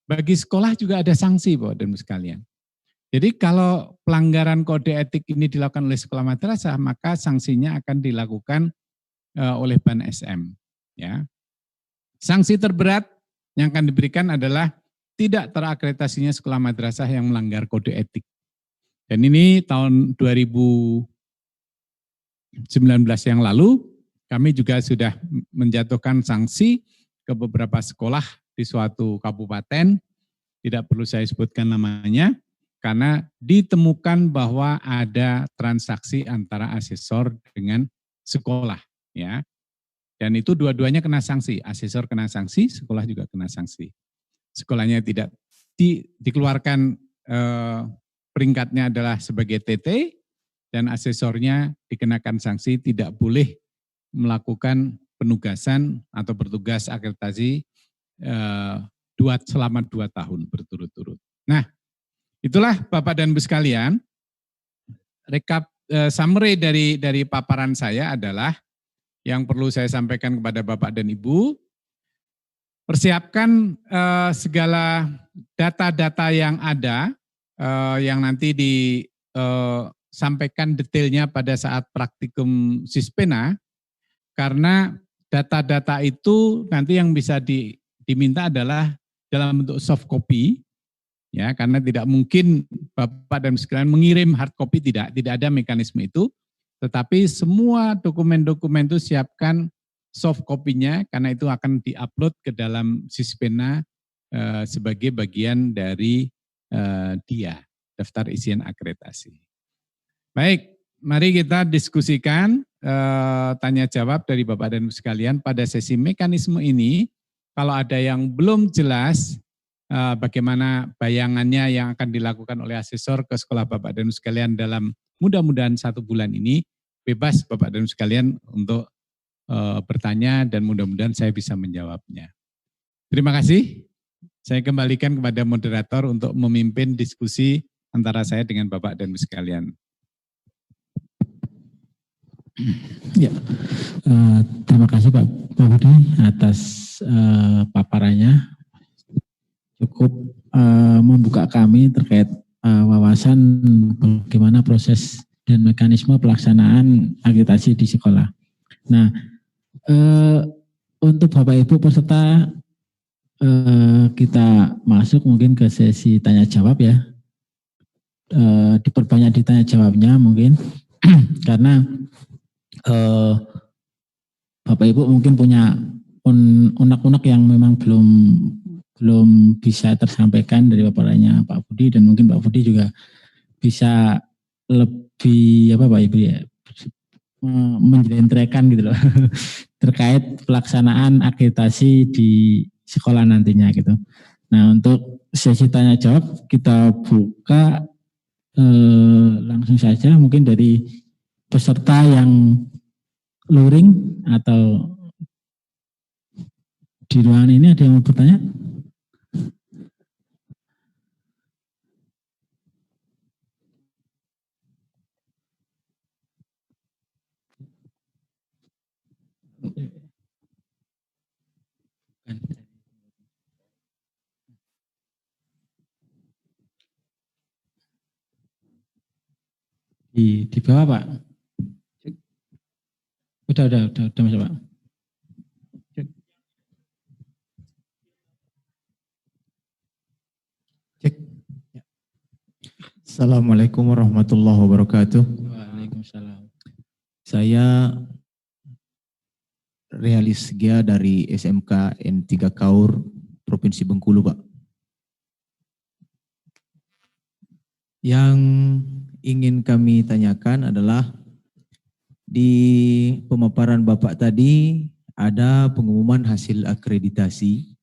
Bagi sekolah juga ada sanksi, Bapak dan Ibu sekalian. Jadi kalau pelanggaran kode etik ini dilakukan oleh sekolah madrasah, maka sanksinya akan dilakukan oleh BAN SM. Ya. Sanksi terberat yang akan diberikan adalah tidak terakreditasinya sekolah madrasah yang melanggar kode etik. Dan ini tahun 2019 yang lalu, kami juga sudah menjatuhkan sanksi ke beberapa sekolah di suatu kabupaten, tidak perlu saya sebutkan namanya, karena ditemukan bahwa ada transaksi antara asesor dengan sekolah. Ya. Dan itu dua-duanya kena sanksi, asesor kena sanksi, sekolah juga kena sanksi. Sekolahnya tidak dikeluarkan peringkatnya adalah sebagai TT, dan asesornya dikenakan sanksi tidak boleh melakukan penugasan atau bertugas akreditasi selama 2 tahun berturut-turut. Nah, itulah Bapak dan Ibu sekalian, rekap summary dari paparan saya adalah yang perlu saya sampaikan kepada Bapak dan Ibu, persiapkan segala data-data yang ada, yang nanti disampaikan detailnya pada saat praktikum Sispena, karena data-data itu nanti yang bisa diminta adalah dalam bentuk soft copy, ya, karena tidak mungkin Bapak dan sekalian mengirim hard copy, tidak ada mekanisme itu, tetapi semua dokumen-dokumen itu siapkan soft copy-nya, karena itu akan diupload ke dalam Sispena sebagai bagian dari DIA, daftar isian akreditasi. Baik, mari kita diskusikan tanya jawab dari Bapak dan Ibu sekalian pada sesi mekanisme ini. Kalau ada yang belum jelas bagaimana bayangannya yang akan dilakukan oleh asesor ke sekolah Bapak dan Ibu sekalian dalam mudah-mudahan 1 bulan ini, bebas Bapak dan Ibu sekalian untuk bertanya dan mudah-mudahan saya bisa menjawabnya. Terima kasih. Saya kembalikan kepada moderator untuk memimpin diskusi antara saya dengan Bapak dan Ibu sekalian.
Ya, terima kasih Pak Budi atas paparannya. Cukup membuka kami terkait wawasan bagaimana proses dan mekanisme pelaksanaan akreditasi di sekolah. Nah, untuk Bapak Ibu peserta kita masuk mungkin ke sesi tanya jawab ya. Diperbanyak ditanya jawabnya mungkin karena Bapak Ibu mungkin punya unek-unek yang memang belum bisa tersampaikan dari paparannya Pak Budi, dan mungkin Pak Budi juga bisa lebih Pak Ibu ya, menjelentrehkan gitu loh terkait pelaksanaan akreditasi di sekolah nantinya gitu. Nah, untuk sesi tanya jawab kita buka langsung saja mungkin dari peserta yang luring atau di ruangan ini. Ada yang mau bertanya? Di bawah Pak. Udah masuk Pak.
Cek. Assalamualaikum warahmatullahi wabarakatuh.
Waalaikumsalam.
Saya Realis Gia dari SMK N3 Kaur, Provinsi Bengkulu, Pak. Yang ingin kami tanyakan adalah di pemaparan Bapak tadi ada pengumuman hasil akreditasi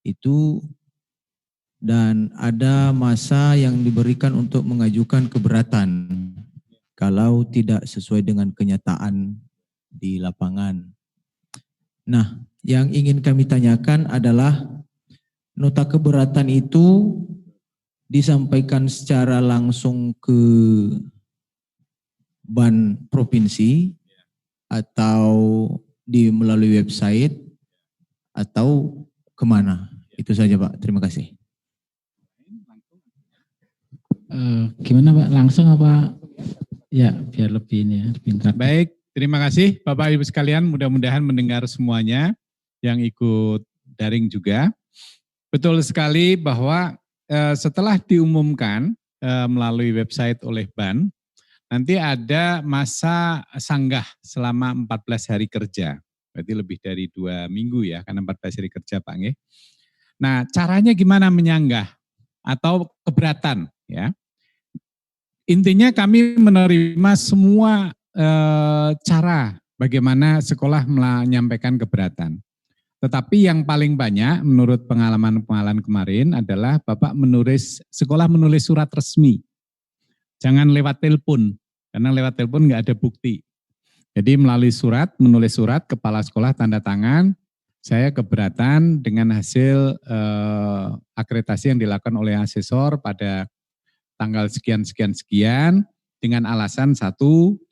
itu dan ada masa yang diberikan untuk mengajukan keberatan kalau tidak sesuai dengan kenyataan di lapangan. Nah, yang ingin kami tanyakan adalah nota keberatan itu disampaikan secara langsung ke ban provinsi atau melalui website atau kemana? Itu saja Pak, terima kasih.
Gimana Pak, langsung apa? Ya, biar lebih ini ya, lebih interaktif.
Baik, terima kasih Bapak Ibu sekalian, mudah-mudahan mendengar semuanya yang ikut daring juga. Betul sekali bahwa setelah diumumkan melalui website oleh BAN, nanti ada masa sanggah selama 14 hari kerja. Berarti lebih dari 2 minggu ya, karena 14 hari kerja Pak Nge. Nah, caranya gimana menyanggah atau keberatan ya. Intinya kami menerima semua cara bagaimana sekolah menyampaikan keberatan. Tetapi yang paling banyak menurut pengalaman-pengalaman kemarin adalah sekolah menulis surat resmi. Jangan lewat telepon, karena lewat telepon nggak ada bukti. Jadi menulis surat, kepala sekolah tanda tangan, saya keberatan dengan hasil akreditasi yang dilakukan oleh asesor pada tanggal sekian, dengan alasan 1,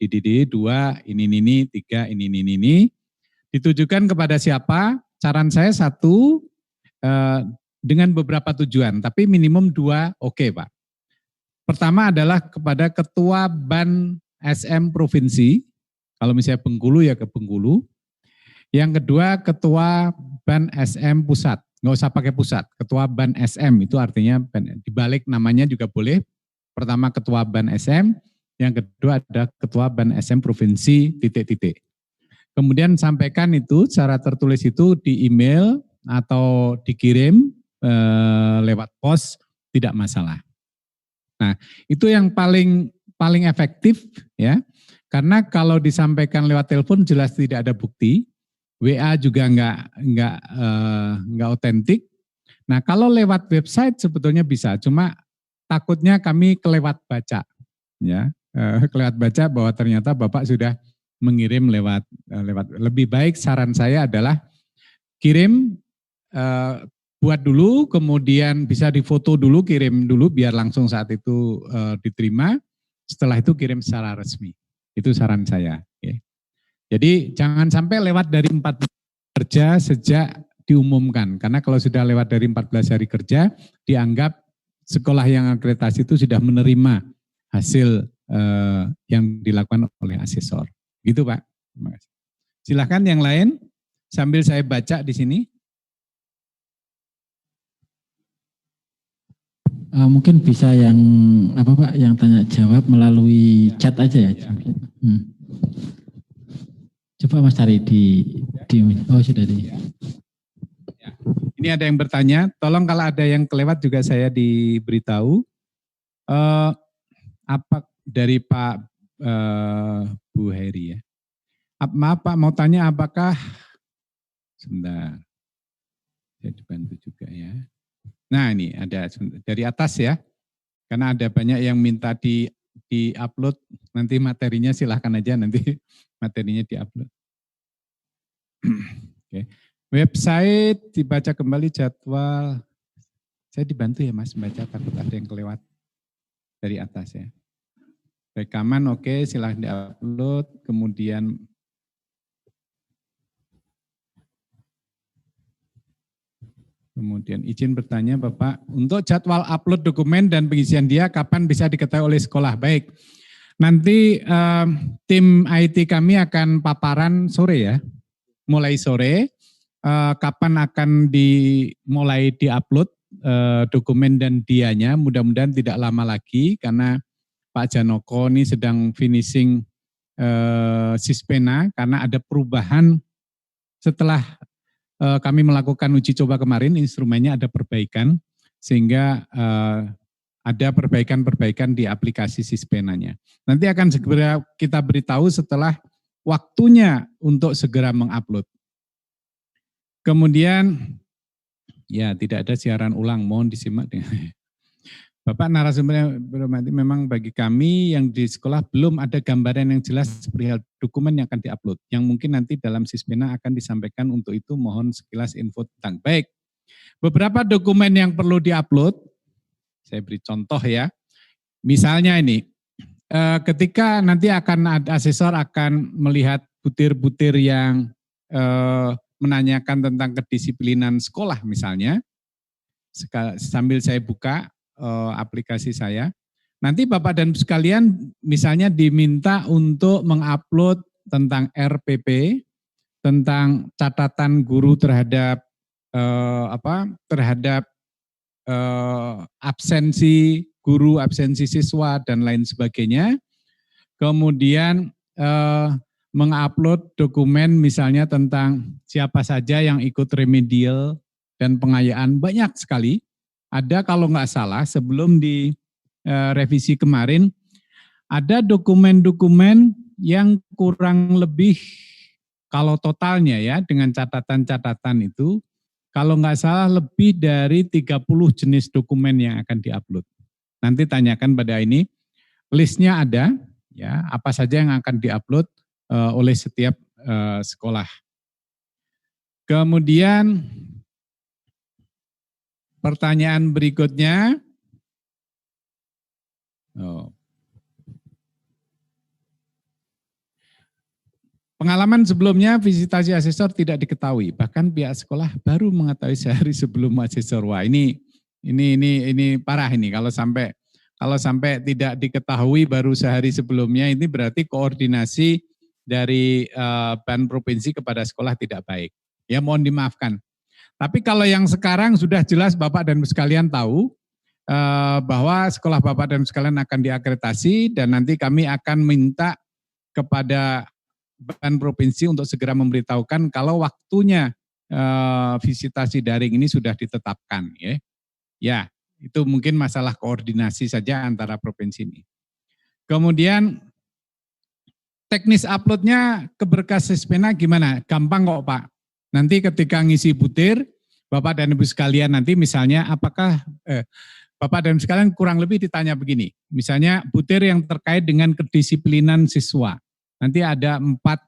DDD, 2, ini, 3, ini. Ditujukan kepada siapa? Saran saya 1, dengan beberapa tujuan, tapi minimum 2 oke, Pak. Pertama adalah kepada Ketua BAN SM Provinsi, kalau misalnya Bengkulu ya ke Bengkulu. Yang kedua Ketua BAN SM Pusat, nggak usah pakai pusat, Ketua BAN SM itu artinya dibalik namanya juga boleh. Pertama Ketua BAN SM, yang kedua ada Ketua BAN SM Provinsi, titik-titik. Kemudian sampaikan itu secara tertulis itu di email atau dikirim lewat pos, tidak masalah. Nah, itu yang paling efektif ya. Karena kalau disampaikan lewat telepon jelas tidak ada bukti, WA juga nggak otentik. Nah, kalau lewat website sebetulnya bisa, cuma takutnya kami kelewat baca, ya, kelewat baca bahwa ternyata Bapak sudah mengirim lewat. Lebih baik saran saya adalah kirim, buat dulu, kemudian bisa difoto dulu, kirim dulu biar langsung saat itu diterima. Setelah itu kirim secara resmi. Itu saran saya. Ya. Jadi jangan sampai lewat dari 14 kerja sejak diumumkan. Karena kalau sudah lewat dari 14 hari kerja, dianggap sekolah yang akreditasi itu sudah menerima hasil yang dilakukan oleh asesor. Gitu Pak. Silahkan yang lain, sambil saya baca di sini.
Mungkin bisa yang apa Pak, yang tanya jawab melalui chat aja ya. Coba Mas cari di oh sudah di.
Ya. Ini ada yang bertanya, tolong kalau ada yang kelewat juga saya diberitahu. Apa dari Pak Bu Heri ya? Maaf Pak, mau tanya apakah, sebentar, saya dibantu juga ya. Nah ini ada dari atas ya, karena ada banyak yang minta di-upload, nanti materinya silahkan aja, nanti materinya di-upload. Oke. Website dibaca kembali jadwal, saya dibantu ya Mas, baca takut ada yang kelewat dari atas ya. Rekaman oke, silahkan di-upload, kemudian izin bertanya Bapak, untuk jadwal upload dokumen dan pengisian dia kapan bisa diketahui oleh sekolah? Baik, nanti tim IT kami akan paparan sore ya, mulai sore, kapan akan dimulai diupload dokumen dan dianya, mudah-mudahan tidak lama lagi karena Pak Janoko ini sedang finishing Sispena karena ada perubahan setelah kami melakukan uji coba kemarin, instrumennya ada perbaikan, sehingga ada perbaikan-perbaikan di aplikasi Sispenanya. Nanti akan segera kita beritahu setelah waktunya untuk segera mengupload. Kemudian, ya tidak ada siaran ulang, mohon disimak. Bapak narasumber berhormati, memang bagi kami yang di sekolah belum ada gambaran yang jelas perihal dokumen yang akan diupload. Yang mungkin nanti dalam Sispena akan disampaikan, untuk itu mohon sekilas info tentang. Baik, beberapa dokumen yang perlu diupload, saya beri contoh ya. Misalnya ini, ketika nanti akan ada asesor akan melihat butir-butir yang menanyakan tentang kedisiplinan sekolah misalnya, sambil saya buka aplikasi saya. Nanti Bapak dan Ibu sekalian misalnya diminta untuk mengupload tentang RPP, tentang catatan guru terhadap absensi guru, absensi siswa dan lain sebagainya. Kemudian mengupload dokumen misalnya tentang siapa saja yang ikut remedial dan pengayaan, banyak sekali. Ada kalau nggak salah sebelum di revisi kemarin, ada dokumen-dokumen yang kurang lebih kalau totalnya ya dengan catatan-catatan itu, kalau nggak salah lebih dari 30 jenis dokumen yang akan diupload. Nanti tanyakan pada ini, listnya ada, ya apa saja yang akan diupload oleh setiap sekolah. Kemudian pertanyaan berikutnya, Pengalaman sebelumnya visitasi asesor tidak diketahui, bahkan pihak sekolah baru mengetahui sehari sebelum asesor. Wah, ini parah ini kalau sampai tidak diketahui baru sehari sebelumnya, ini berarti koordinasi dari BAN provinsi kepada sekolah tidak baik. Ya, mohon dimaafkan. Tapi kalau yang sekarang sudah jelas Bapak dan Ibu sekalian tahu bahwa sekolah Bapak dan Ibu sekalian akan diakreditasi dan nanti kami akan minta kepada BAN provinsi untuk segera memberitahukan kalau waktunya visitasi daring ini sudah ditetapkan. Ya, itu mungkin masalah koordinasi saja antara provinsi ini. Kemudian teknis uploadnya ke berkas Sispena gimana? Gampang kok Pak. Nanti ketika ngisi butir, Bapak dan Ibu sekalian nanti misalnya apakah Bapak dan Ibu sekalian kurang lebih ditanya begini. Misalnya butir yang terkait dengan kedisiplinan siswa. Nanti ada empat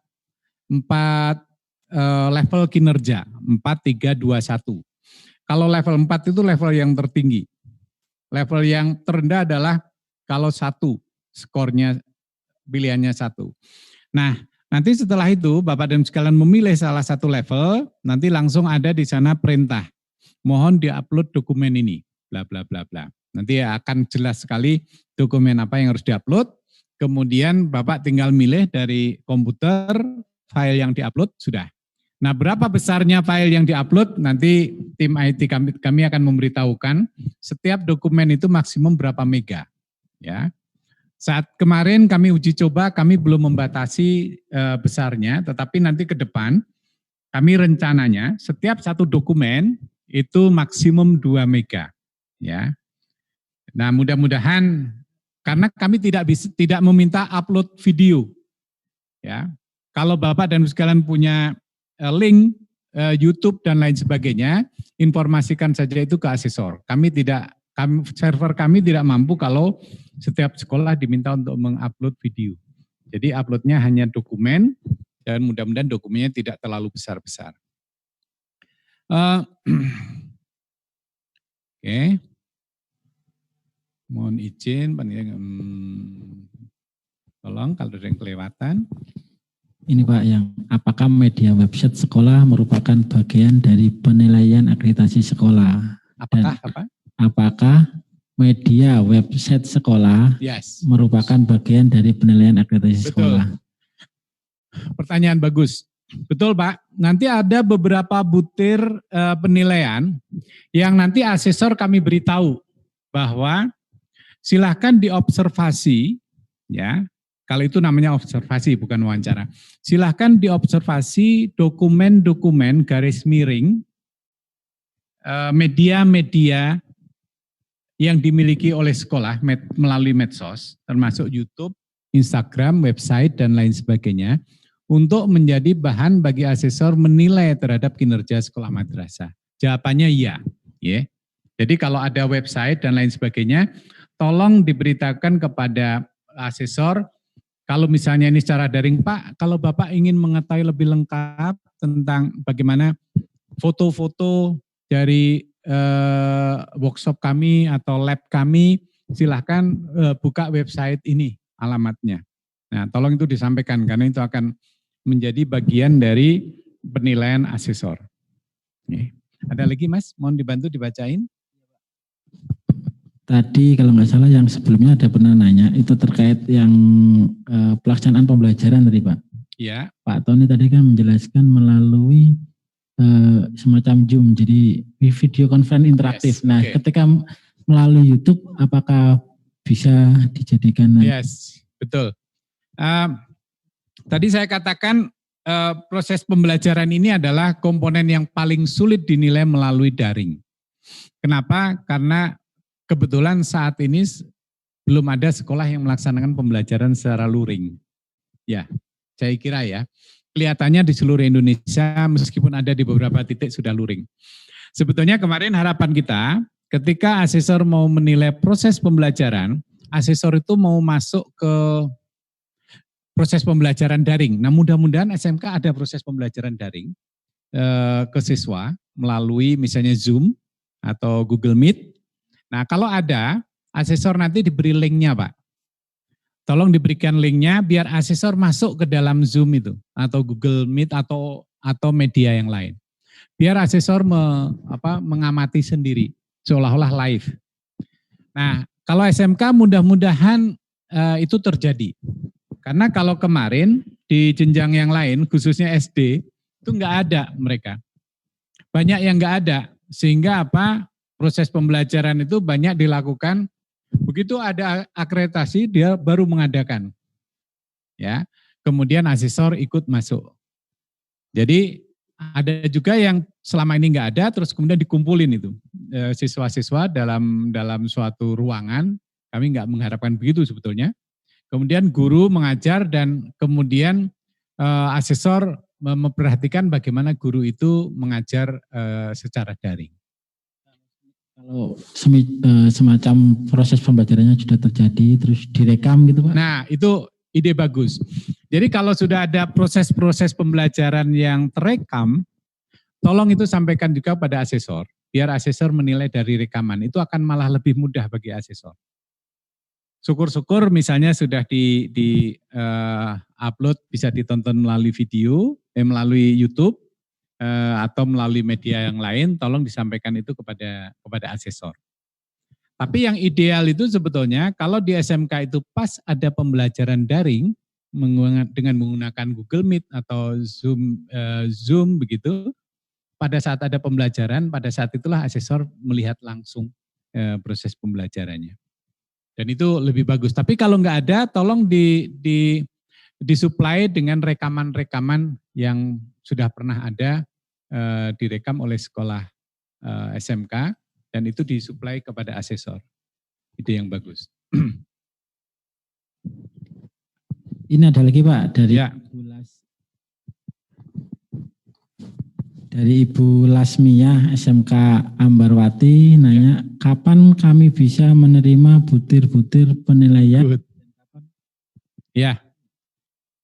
level kinerja, 4, 3, 2, 1. Kalau level 4 itu level yang tertinggi. Level yang terendah adalah kalau 1, skornya pilihannya 1. Nah, nanti setelah itu Bapak dan sekalian memilih salah satu level, nanti langsung ada di sana perintah. Mohon diupload dokumen ini, bla bla bla bla. Nanti akan jelas sekali dokumen apa yang harus diupload. Kemudian Bapak tinggal milih dari komputer file yang diupload sudah. Nah, berapa besarnya file yang diupload nanti tim IT kami akan memberitahukan setiap dokumen itu maksimum berapa mega. Ya. Saat kemarin kami uji coba kami belum membatasi besarnya, tetapi nanti ke depan kami rencananya setiap satu dokumen itu maksimum 2 mega. Ya. Nah, mudah-mudahan karena kami tidak meminta upload video. Ya. Kalau Bapak dan Ibu sekalian punya link YouTube dan lain sebagainya, informasikan saja itu ke asesor. Server kami tidak mampu kalau setiap sekolah diminta untuk mengupload video. Jadi uploadnya hanya dokumen dan mudah-mudahan dokumennya tidak terlalu besar-besar. Oke. Mohon izin, tolong kalau ada yang kelewatan.
Ini Pak, yang apakah media website sekolah merupakan bagian dari penilaian akreditasi sekolah? Apakah media website sekolah merupakan bagian dari penilaian akreditasi sekolah?
Pertanyaan bagus. Betul Pak, nanti ada beberapa butir penilaian yang nanti asesor kami beritahu bahwa silahkan diobservasi, ya. Kalau itu namanya observasi, bukan wawancara. Silahkan diobservasi dokumen-dokumen garis miring, media-media yang dimiliki oleh sekolah melalui medsos, termasuk YouTube, Instagram, website, dan lain sebagainya, untuk menjadi bahan bagi asesor menilai terhadap kinerja sekolah madrasah. Jawabannya iya. Ya. Jadi kalau ada website dan lain sebagainya, tolong diberitakan kepada asesor, kalau misalnya ini secara daring, Pak, kalau Bapak ingin mengetahui lebih lengkap tentang bagaimana foto-foto dari workshop kami atau lab kami, silahkan buka website ini, alamatnya. Nah, tolong itu disampaikan, karena itu akan menjadi bagian dari penilaian asesor. Oke. Ada lagi Mas, mohon dibantu dibacain.
Tadi kalau nggak salah yang sebelumnya ada pernah nanya, itu terkait yang pelaksanaan pembelajaran tadi Pak.
Ya.
Pak Tony tadi kan menjelaskan melalui semacam Zoom, jadi video conference interaktif.
Yes,
nah, ketika melalui YouTube, apakah bisa dijadikan?
Yes, betul. Tadi saya katakan proses pembelajaran ini adalah komponen yang paling sulit dinilai melalui daring. Kenapa? Karena kebetulan saat ini belum ada sekolah yang melaksanakan pembelajaran secara luring. Ya, saya kira ya. Kelihatannya di seluruh Indonesia meskipun ada di beberapa titik sudah luring. Sebetulnya kemarin harapan kita ketika asesor mau menilai proses pembelajaran, asesor itu mau masuk ke proses pembelajaran daring. Nah, mudah-mudahan SMK ada proses pembelajaran daring ke siswa melalui misalnya Zoom atau Google Meet. Nah, kalau ada, asesor nanti diberi linknya Pak. tolong diberikan linknya biar asesor masuk ke dalam Zoom itu atau Google Meet atau media yang lain. Biar asesor mengamati sendiri seolah-olah live. Nah, kalau SMK mudah-mudahan itu terjadi. Karena kalau kemarin di jenjang yang lain, khususnya SD, itu nggak ada mereka. Banyak yang nggak ada, sehingga proses pembelajaran itu banyak dilakukan. Begitu ada akreditasi, dia baru mengadakan. Ya, kemudian asesor ikut masuk. Jadi ada juga yang selama ini nggak ada, terus kemudian dikumpulin itu siswa-siswa dalam suatu ruangan. Kami nggak mengharapkan begitu sebetulnya. Kemudian guru mengajar dan kemudian asesor memperhatikan bagaimana guru itu mengajar secara daring.
Kalau semacam proses pembelajarannya sudah terjadi, terus direkam gitu Pak?
Nah itu ide bagus. Jadi kalau sudah ada proses-proses pembelajaran yang terekam, tolong itu sampaikan juga pada asesor, biar asesor menilai dari rekaman. Itu akan malah lebih mudah bagi asesor. Syukur-syukur misalnya sudah di upload, bisa ditonton melalui video, melalui YouTube, atau melalui media yang lain, tolong disampaikan itu kepada asesor. Tapi yang ideal itu sebetulnya kalau di SMK itu pas ada pembelajaran daring dengan menggunakan Google Meet atau Zoom begitu, pada saat ada pembelajaran, pada saat itulah asesor melihat langsung proses pembelajarannya. Dan itu lebih bagus. Tapi kalau nggak ada, tolong disuplai dengan rekaman-rekaman yang sudah pernah ada direkam oleh sekolah SMK dan itu disuplai kepada asesor. Itu yang bagus.
Ini ada lagi Pak dari
ya.
Dari Ibu Lasmiyah SMK Ambarwati nanya, kapan kami bisa menerima butir-butir penilaian?
Ya,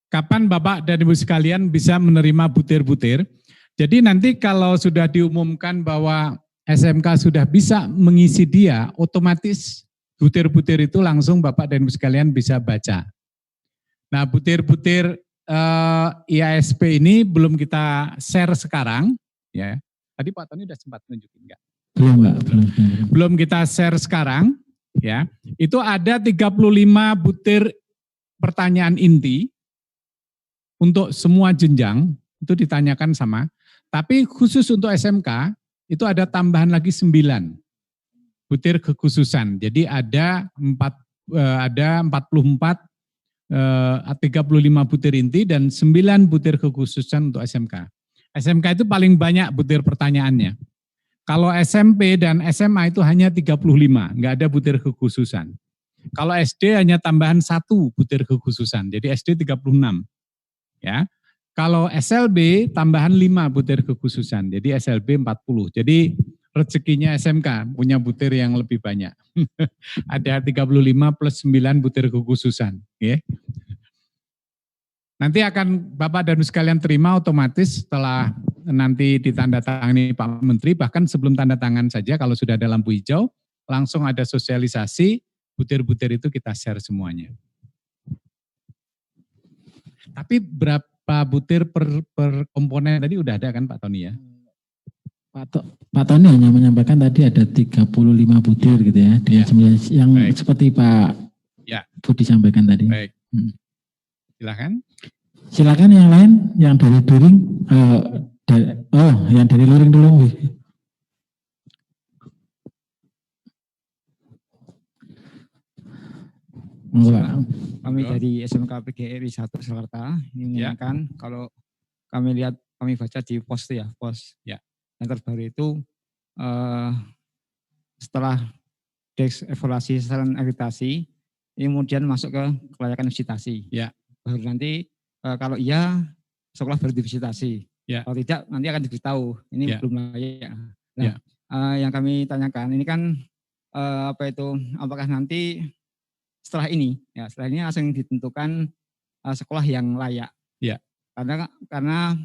kapan Bapak dan Ibu sekalian bisa menerima butir-butir? Jadi nanti kalau sudah diumumkan bahwa SMK sudah bisa mengisi dia, otomatis butir-butir itu langsung Bapak dan Ibu sekalian bisa baca. Nah, butir-butir IASP ini belum kita share sekarang, ya. Tadi Pak Tony sudah sempat nunjukin enggak?
Belum, Pak.
Belum kita share sekarang, ya. Itu ada 35 butir pertanyaan inti untuk semua jenjang, itu ditanyakan sama. Tapi khusus untuk SMK, itu ada tambahan lagi 9 butir kekhususan. Jadi ada 44 35 butir inti dan 9 butir kekhususan untuk SMK. SMK itu paling banyak butir pertanyaannya. Kalau SMP dan SMA itu hanya 35, nggak ada butir kekhususan. Kalau SD hanya tambahan 1 butir kekhususan, jadi SD 36. Ya. Kalau SLB tambahan 5 butir kekhususan, jadi SLB 40. Jadi rezekinya SMK punya butir yang lebih banyak. Ada 35 plus 9 butir kekhususan. Ya. Nanti akan Bapak dan Ibu sekalian terima otomatis setelah nanti ditandatangani Pak Menteri, bahkan sebelum tanda tangan saja kalau sudah ada lampu hijau, langsung ada sosialisasi, butir-butir itu kita share semuanya. Tapi berapa butir per komponen tadi udah ada kan Pak Tony ya?
Pak Tony hanya menyampaikan tadi ada 35 butir gitu ya, dengan yang baik. Seperti Pak Budi sampaikan tadi.
Baik. Silakan.
Silakan yang lain, yang dari luring, yang dari luring dulu.
Kami dari SMK PGRI 1 Jakarta mengingatkan kalau kami lihat, kami baca di pos itu yang terbaru itu setelah evaluasi sasaran akreditasi, kemudian masuk ke kelayakan visitasi.
Ya.
Baru nanti kalau iya sekolah baru divisitasi.
Ya.
Kalau tidak nanti akan diberitahu ini belum layak. Nah, yang kami tanyakan ini kan apakah nanti setelah ini langsung ditentukan sekolah yang layak.
Ya.
Karena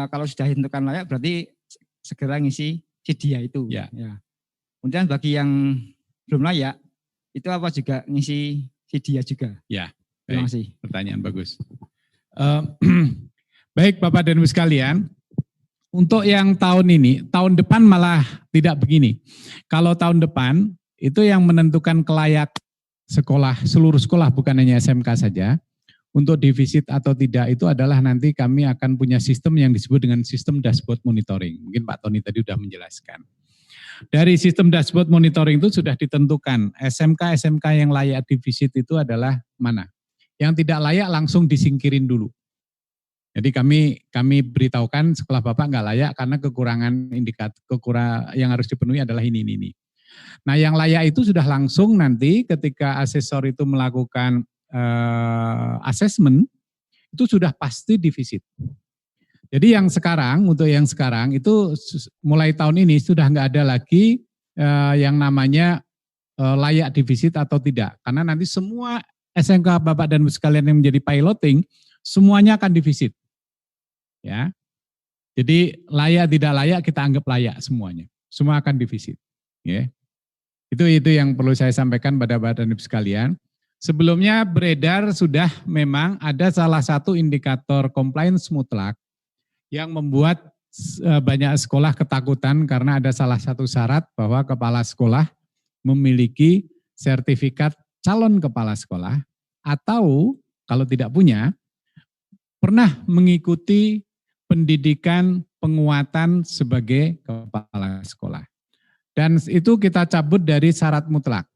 kalau sudah ditentukan layak berarti segera ngisi sedia itu.
Ya.
Ya. Kemudian bagi yang belum layak itu apa juga ngisi si dia juga.
Ya,
Terima
baik.
kasih.
Pertanyaan bagus. Baik Bapak dan Ibu sekalian, untuk yang tahun ini, tahun depan malah tidak begini. Kalau tahun depan itu yang menentukan kelayak sekolah, seluruh sekolah bukan hanya SMK saja, untuk divisit atau tidak itu adalah nanti kami akan punya sistem yang disebut dengan sistem dashboard monitoring. Mungkin Pak Tony tadi sudah menjelaskan. Dari sistem dashboard monitoring itu sudah ditentukan SMK-SMK yang layak divisit itu adalah mana. Yang tidak layak langsung disingkirin dulu. Jadi kami beritahukan sekolah Bapak nggak layak karena kekurangan indikator, yang harus dipenuhi adalah ini. Nah yang layak itu sudah langsung nanti ketika asesor itu melakukan assessment, itu sudah pasti divisit. Jadi untuk yang sekarang itu mulai tahun ini sudah nggak ada lagi yang namanya layak divisit atau tidak. Karena nanti semua SMK Bapak dan Ibu sekalian yang menjadi piloting, semuanya akan divisit. Ya, jadi layak tidak layak kita anggap layak semuanya. Semua akan divisit. Ya. Itu yang perlu saya sampaikan pada Bapak dan Ibu sekalian. Sebelumnya beredar sudah memang ada salah satu indikator compliance mutlak yang membuat banyak sekolah ketakutan karena ada salah satu syarat bahwa kepala sekolah memiliki sertifikat calon kepala sekolah atau kalau tidak punya pernah mengikuti pendidikan penguatan sebagai kepala sekolah. Dan itu kita cabut dari syarat mutlak.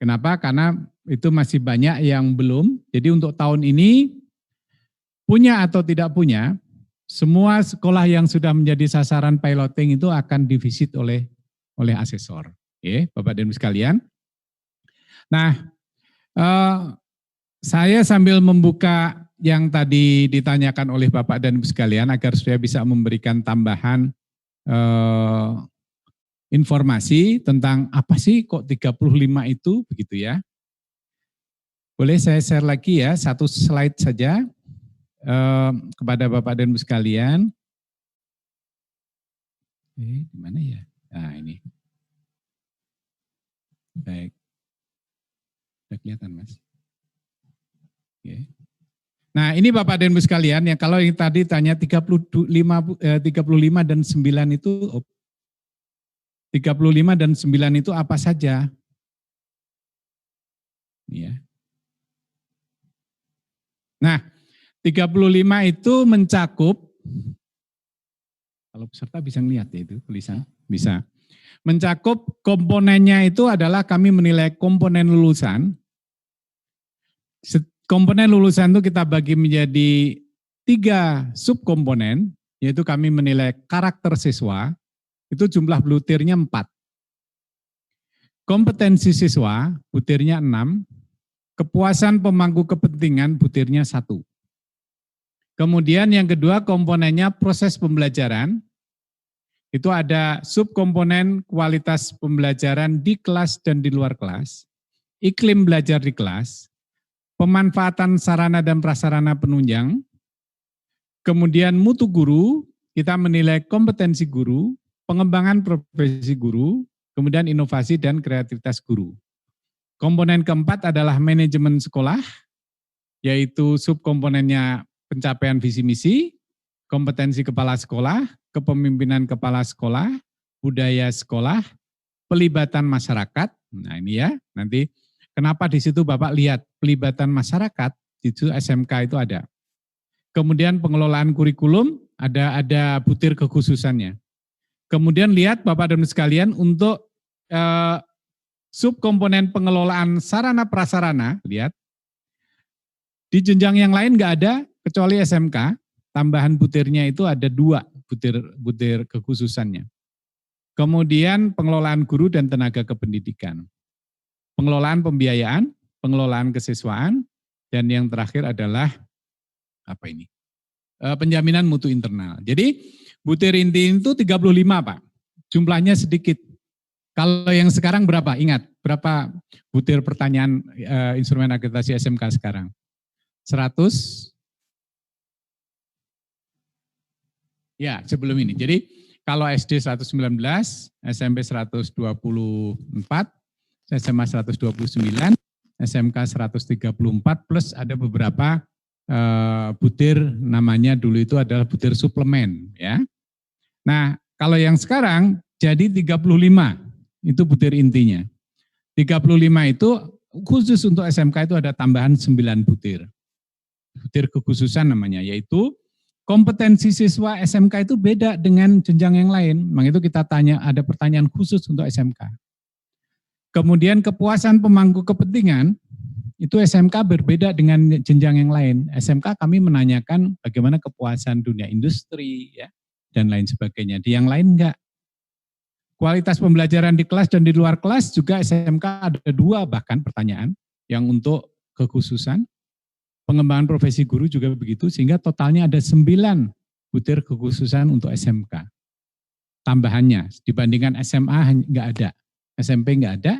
Kenapa? Karena itu masih banyak yang belum. Jadi untuk tahun ini, punya atau tidak punya, semua sekolah yang sudah menjadi sasaran piloting itu akan divisit oleh asesor. Oke, Bapak dan Ibu sekalian. Nah, saya sambil membuka yang tadi ditanyakan oleh Bapak dan Ibu sekalian agar supaya bisa memberikan tambahan informasi tentang apa sih kok 35 itu begitu ya. Boleh saya share lagi ya satu slide saja kepada Bapak dan Ibu sekalian. Di mana ya? Nah ini. Baik. Sudah kelihatan Mas. Oke. Nah ini Bapak dan Ibu sekalian yang kalau yang tadi tanya 35 dan 9 itu 35 dan 9 itu apa saja? Ya. Nah, 35 itu mencakup, kalau peserta bisa melihat ya itu tulisan, bisa. Mencakup komponennya itu adalah kami menilai komponen lulusan. Komponen lulusan itu kita bagi menjadi 3 subkomponen, yaitu kami menilai karakter siswa, itu jumlah butirnya 4. Kompetensi siswa, butirnya 6. Kepuasan pemangku kepentingan, butirnya 1. Kemudian yang kedua komponennya proses pembelajaran. Itu ada subkomponen kualitas pembelajaran di kelas dan di luar kelas. Iklim belajar di kelas. Pemanfaatan sarana dan prasarana penunjang. Kemudian mutu guru, kita menilai kompetensi guru. Pengembangan profesi guru, kemudian inovasi dan kreativitas guru. Komponen keempat adalah manajemen sekolah, yaitu subkomponennya pencapaian visi misi, kompetensi kepala sekolah, kepemimpinan kepala sekolah, budaya sekolah, pelibatan masyarakat. Nah ini ya, nanti kenapa di situ Bapak lihat pelibatan masyarakat, itu SMK itu ada. Kemudian pengelolaan kurikulum, ada butir kekhususannya. Kemudian lihat Bapak dan Ibu sekalian untuk subkomponen pengelolaan sarana prasarana, lihat. Di jenjang yang lain nggak ada kecuali SMK, tambahan butirnya itu ada 2 butir kekhususannya. Kemudian pengelolaan guru dan tenaga kependidikan. Pengelolaan pembiayaan, pengelolaan kesiswaan, dan yang terakhir adalah apa ini? Penjaminan mutu internal. Jadi butir inti itu 35 Pak, jumlahnya sedikit. Kalau yang sekarang berapa? Ingat, berapa butir pertanyaan instrumen akreditasi SMK sekarang? 100? Ya, sebelum ini. Jadi kalau SD 119, SMP 124, SMA 129, SMK 134 plus ada beberapa butir, namanya dulu itu adalah butir suplemen ya. Nah, kalau yang sekarang jadi 35 itu butir intinya. 35 itu khusus untuk SMK itu ada tambahan 9 butir. Butir kekhususan namanya, yaitu kompetensi siswa SMK itu beda dengan jenjang yang lain. Makanya itu kita tanya, ada pertanyaan khusus untuk SMK. Kemudian kepuasan pemangku kepentingan, itu SMK berbeda dengan jenjang yang lain. SMK kami menanyakan bagaimana kepuasan dunia industri ya, dan lain sebagainya. Di yang lain enggak. Kualitas pembelajaran di kelas dan di luar kelas juga SMK ada 2 bahkan pertanyaan yang untuk kekhususan. Pengembangan profesi guru juga begitu, sehingga totalnya ada 9 butir kekhususan untuk SMK. Tambahannya dibandingkan SMA enggak ada. SMP enggak ada,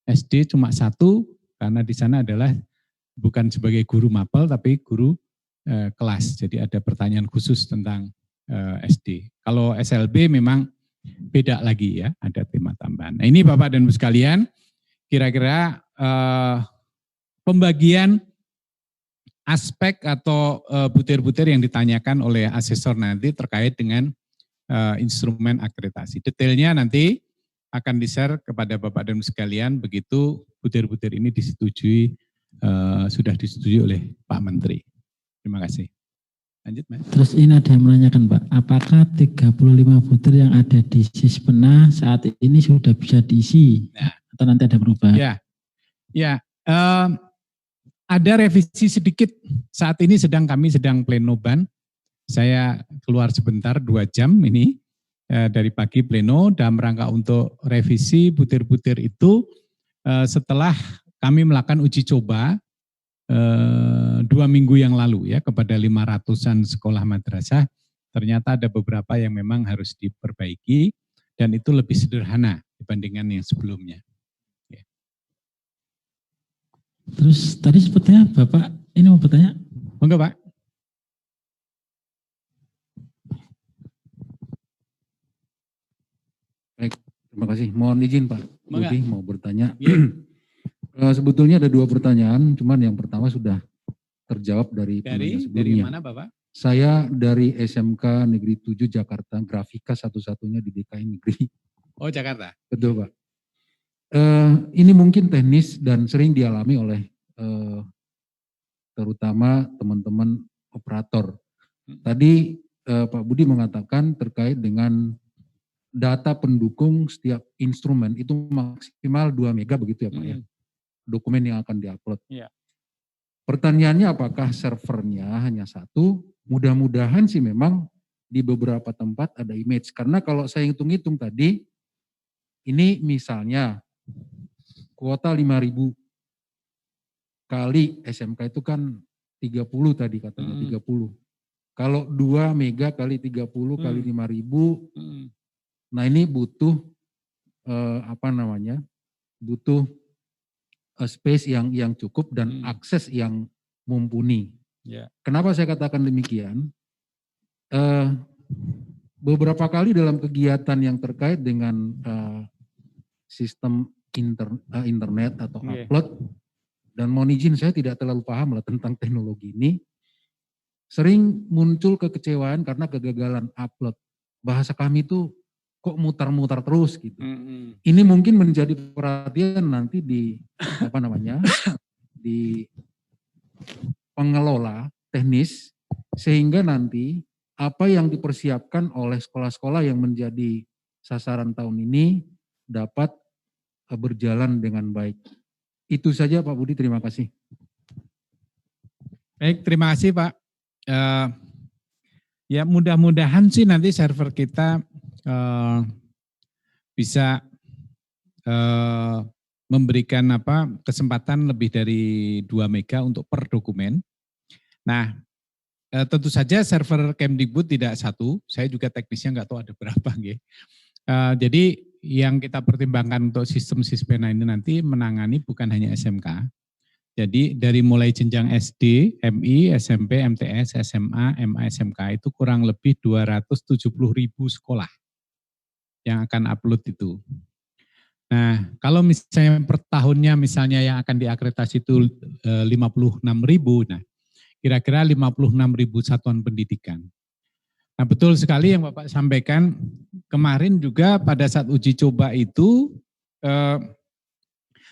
SD cuma 1 karena di sana adalah bukan sebagai guru mapel tapi guru kelas. Jadi ada pertanyaan khusus tentang SD. Kalau SLB memang beda lagi ya, ada tema tambahan. Nah ini Bapak dan Ibu sekalian, kira-kira pembagian aspek atau butir-butir yang ditanyakan oleh asesor nanti terkait dengan instrumen akreditasi. Detailnya nanti akan di-share kepada Bapak dan Ibu sekalian begitu butir-butir ini disetujui, sudah disetujui oleh Pak Menteri. Terima kasih. Lanjut, Mas.
Terus ini ada yang menanyakan Pak, apakah 35 butir yang ada di Sispena saat ini sudah bisa diisi atau nanti ada perubahan?
Ya, ada revisi sedikit. Saat ini kami sedang pleno ban. Saya keluar sebentar 2 jam ini. Dari pagi pleno dalam rangka untuk revisi butir-butir itu setelah kami melakukan uji coba 2 minggu yang lalu ya kepada 500-an sekolah madrasah, ternyata ada beberapa yang memang harus diperbaiki dan itu lebih sederhana dibandingkan yang sebelumnya. Ya.
Terus tadi sepertinya Bapak ini mau bertanya?
Monggo Pak.
Baik, terima kasih. Mohon izin Pak Budi mau bertanya.
Ya.
Sebetulnya ada 2 pertanyaan, cuman yang pertama sudah terjawab dari
Dari
sebelumnya.
mana Bapak?
Saya dari SMK Negeri 7 Jakarta, Grafika satu-satunya di DKI Negeri.
Oh Jakarta.
Betul Pak. Ini mungkin teknis dan sering dialami oleh terutama teman-teman operator. Tadi Pak Budi mengatakan terkait dengan data pendukung setiap instrumen itu maksimal 2 mega begitu ya Pak ya, dokumen yang akan diupload.
Ya.
Pertanyaannya apakah servernya hanya 1? Mudah-mudahan sih memang di beberapa tempat ada image. Karena kalau saya hitung-hitung tadi, ini misalnya kuota 5.000 kali SMK itu kan 30 tadi katanya, 30. Kalau 2 mega kali 30 kali 5.000, nah ini butuh butuh space yang cukup dan akses yang mumpuni.
Yeah.
Kenapa saya katakan demikian? Beberapa kali dalam kegiatan yang terkait dengan sistem internet atau upload, dan mohon izin saya tidak terlalu paham lah tentang teknologi ini, sering muncul kekecewaan karena kegagalan upload. Bahasa kami itu kok mutar-mutar terus gitu. Ini mungkin menjadi perhatian nanti di di pengelola teknis, sehingga nanti apa yang dipersiapkan oleh sekolah-sekolah yang menjadi sasaran tahun ini dapat berjalan dengan baik. Itu saja Pak Budi, terima kasih.
Baik, terima kasih Pak. Ya mudah-mudahan sih nanti server kita bisa memberikan kesempatan lebih dari 2 mega untuk per dokumen. Nah, tentu saja server Kemdikbud tidak 1, saya juga teknisnya nggak tahu ada berapa. Jadi yang kita pertimbangkan untuk sistem Sispena ini nanti menangani bukan hanya SMK. Jadi dari mulai jenjang SD, MI, SMP, MTS, SMA, MA, SMK itu kurang lebih 270.000 sekolah yang akan upload itu. Nah, kalau misalnya per tahunnya misalnya yang akan diakreditasi itu 56.000, nah kira-kira 56.000 satuan pendidikan. Nah, betul sekali yang Bapak sampaikan, kemarin juga pada saat uji coba itu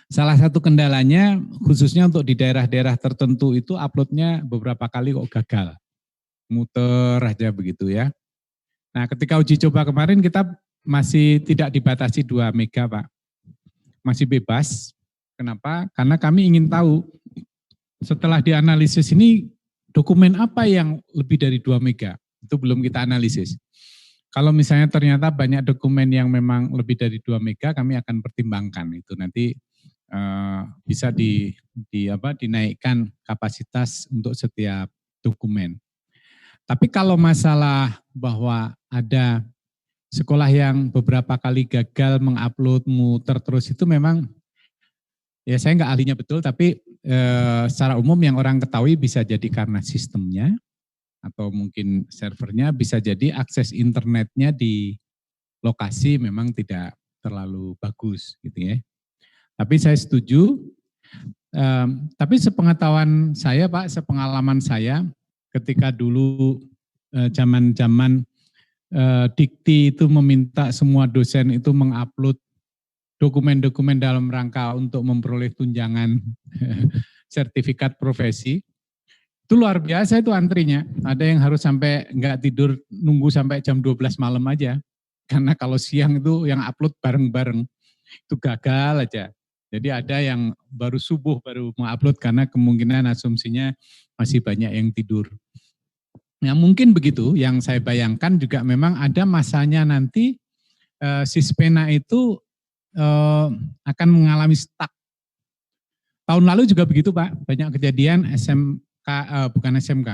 salah satu kendalanya khususnya untuk di daerah-daerah tertentu itu uploadnya beberapa kali kok gagal. Muter aja begitu ya. Nah, ketika uji coba kemarin kita masih tidak dibatasi 2 mega, Pak. Masih bebas. Kenapa? Karena kami ingin tahu setelah dianalisis ini dokumen apa yang lebih dari 2 mega. Itu belum kita analisis. Kalau misalnya ternyata banyak dokumen yang memang lebih dari 2 mega, kami akan pertimbangkan itu nanti bisa dinaikkan kapasitas untuk setiap dokumen. Tapi kalau masalah bahwa ada sekolah yang beberapa kali gagal mengupload muter terus itu memang ya saya nggak ahlinya betul, tapi secara umum yang orang ketahui bisa jadi karena sistemnya atau mungkin servernya, bisa jadi akses internetnya di lokasi memang tidak terlalu bagus gitu ya. Tapi saya setuju, tapi sepengetahuan saya Pak, sepengalaman saya ketika dulu zaman-zaman Dikti itu meminta semua dosen itu mengupload dokumen-dokumen dalam rangka untuk memperoleh tunjangan sertifikat profesi. Itu luar biasa itu antrinya. Ada yang harus sampai nggak tidur, nunggu sampai jam 12 malam aja. Karena kalau siang itu yang upload bareng-bareng, itu gagal aja. Jadi ada yang baru subuh baru mengupload karena kemungkinan asumsinya masih banyak yang tidur. Ya mungkin begitu, yang saya bayangkan juga memang ada masanya nanti Sispena itu akan mengalami stuck. Tahun lalu juga begitu Pak, banyak kejadian SMK, bukan SMK,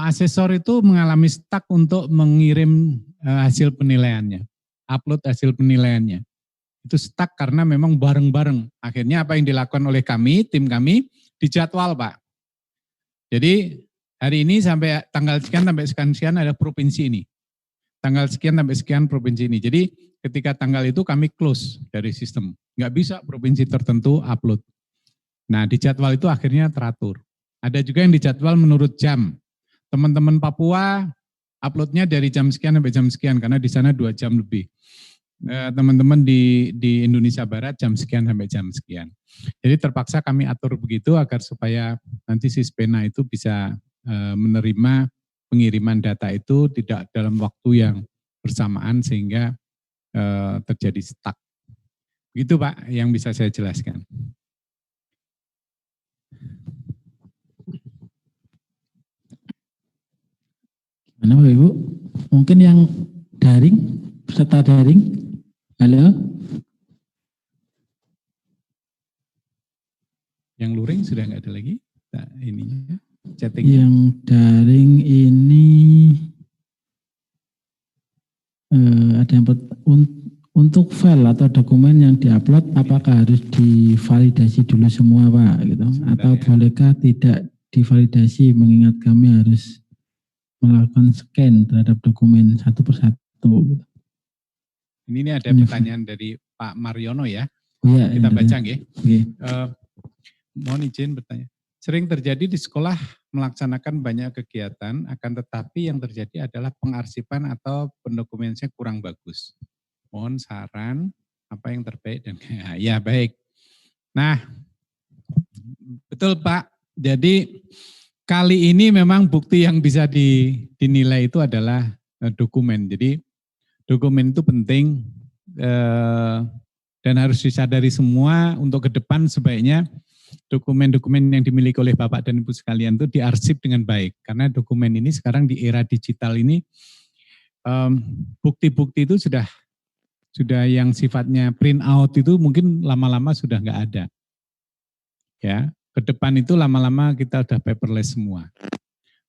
asesor itu mengalami stuck untuk mengirim hasil penilaiannya, upload hasil penilaiannya. Itu stuck karena memang bareng-bareng. Akhirnya apa yang dilakukan oleh kami, tim kami, dijadwal Pak. Jadi hari ini sampai tanggal sekian sampai sekian ada provinsi ini. Tanggal sekian sampai sekian provinsi ini. Jadi ketika tanggal itu kami close dari sistem. Nggak bisa provinsi tertentu upload. Nah di jadwal itu akhirnya teratur. Ada juga yang dijadwal menurut jam. Teman-teman Papua uploadnya dari jam sekian sampai jam sekian karena di sana 2 jam lebih. Teman-teman di Indonesia Barat jam sekian sampai jam sekian. Jadi terpaksa kami atur begitu agar supaya nanti Sispena itu bisa menerima pengiriman data itu tidak dalam waktu yang bersamaan sehingga terjadi stuck. Begitu Pak yang bisa saya jelaskan.
Gimana Bapak Ibu? Mungkin yang daring, peserta daring. Halo?
Yang luring sudah nggak ada lagi? Nah, ininya. Chatting.
Yang daring ini ada yang untuk file atau dokumen yang diupload apakah harus divalidasi dulu semua Pak gitu? Atau bolehkah tidak divalidasi mengingat kami harus melakukan scan terhadap dokumen satu persatu gitu.
Ini ada pertanyaan dari Pak Mariono ya.
Ya,
kita baca nggih.
Okay.
Mohon izin bertanya. Sering terjadi di sekolah melaksanakan banyak kegiatan, akan tetapi yang terjadi adalah pengarsipan atau pendokumentasian kurang bagus. Mohon saran apa yang terbaik dan ya baik. Nah, betul Pak. Jadi kali ini memang bukti yang bisa dinilai itu adalah dokumen. Jadi dokumen itu penting dan harus disadari semua untuk ke depan sebaiknya dokumen-dokumen yang dimiliki oleh Bapak dan Ibu sekalian itu diarsip dengan baik. Karena dokumen ini sekarang di era digital ini, bukti-bukti itu sudah yang sifatnya print out itu mungkin lama-lama sudah nggak ada. Ya, ke depan itu lama-lama kita udah paperless semua.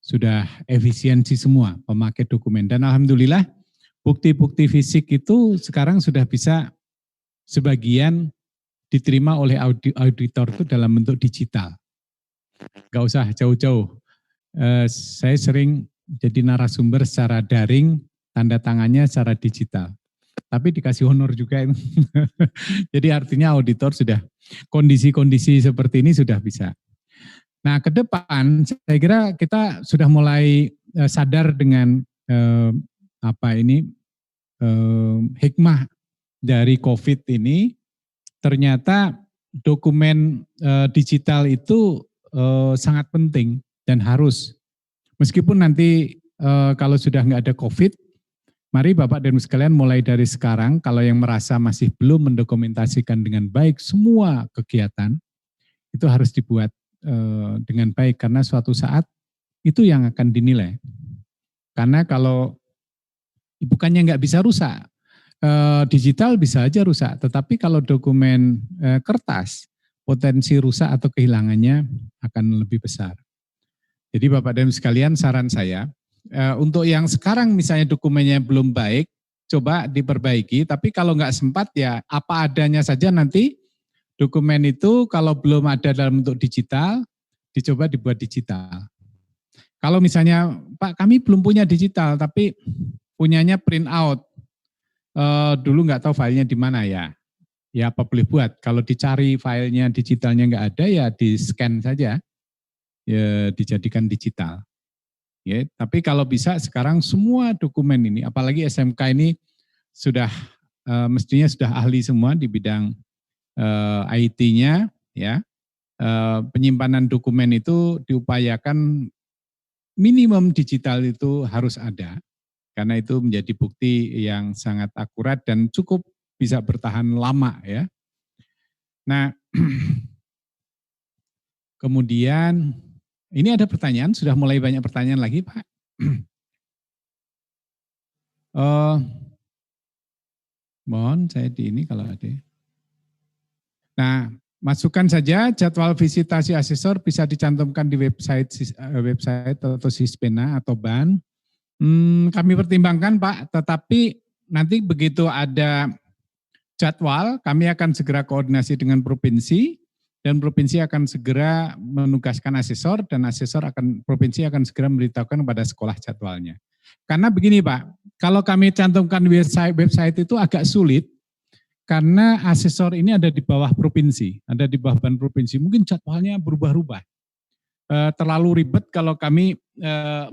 Sudah efisiensi semua pemakai dokumen. Dan alhamdulillah bukti-bukti fisik itu sekarang sudah bisa sebagian diterima oleh auditor itu dalam bentuk digital. Gak usah jauh-jauh. Saya sering jadi narasumber secara daring, tanda tangannya secara digital. tapi dikasih honor juga itu. Jadi artinya auditor sudah kondisi-kondisi seperti ini sudah bisa. Nah, ke depan saya kira kita sudah mulai sadar dengan hikmah dari COVID ini. Ternyata dokumen digital itu sangat penting dan harus. Meskipun nanti kalau sudah nggak ada COVID, mari Bapak dan Ibu sekalian mulai dari sekarang, kalau yang merasa masih belum mendokumentasikan dengan baik semua kegiatan, itu harus dibuat dengan baik, karena suatu saat itu yang akan dinilai. Karena kalau bukannya nggak bisa rusak, digital bisa aja rusak, tetapi kalau dokumen kertas, potensi rusak atau kehilangannya akan lebih besar. Jadi Bapak dan Ibu sekalian, saran saya, untuk yang sekarang misalnya dokumennya belum baik, coba diperbaiki, tapi kalau nggak sempat ya apa adanya saja nanti dokumen itu kalau belum ada dalam bentuk digital, dicoba dibuat digital. Kalau misalnya, Pak kami belum punya digital, tapi punyanya print out, dulu nggak tahu filenya di mana ya apa boleh buat. Kalau dicari filenya digitalnya nggak ada ya di scan saja, ya dijadikan digital. Ya, tapi kalau bisa sekarang semua dokumen ini, apalagi SMK ini sudah mestinya sudah ahli semua di bidang IT-nya, ya penyimpanan dokumen itu diupayakan minimum digital itu harus ada, karena itu menjadi bukti yang sangat akurat dan cukup bisa bertahan lama ya. Nah, kemudian ini ada pertanyaan, sudah mulai banyak pertanyaan lagi Pak. Mohon saya di ini kalau ada. Nah, masukkan saja jadwal visitasi asesor bisa dicantumkan di website atau Sispena atau BAN. Kami pertimbangkan Pak, tetapi nanti begitu ada jadwal, kami akan segera koordinasi dengan provinsi, dan provinsi akan segera menugaskan asesor, dan provinsi akan segera memberitahukan kepada sekolah jadwalnya. Karena begini Pak, kalau kami cantumkan website itu agak sulit, karena asesor ini ada di bawah provinsi, ada di bawah BAN provinsi, mungkin jadwalnya berubah-ubah. Terlalu ribet kalau kami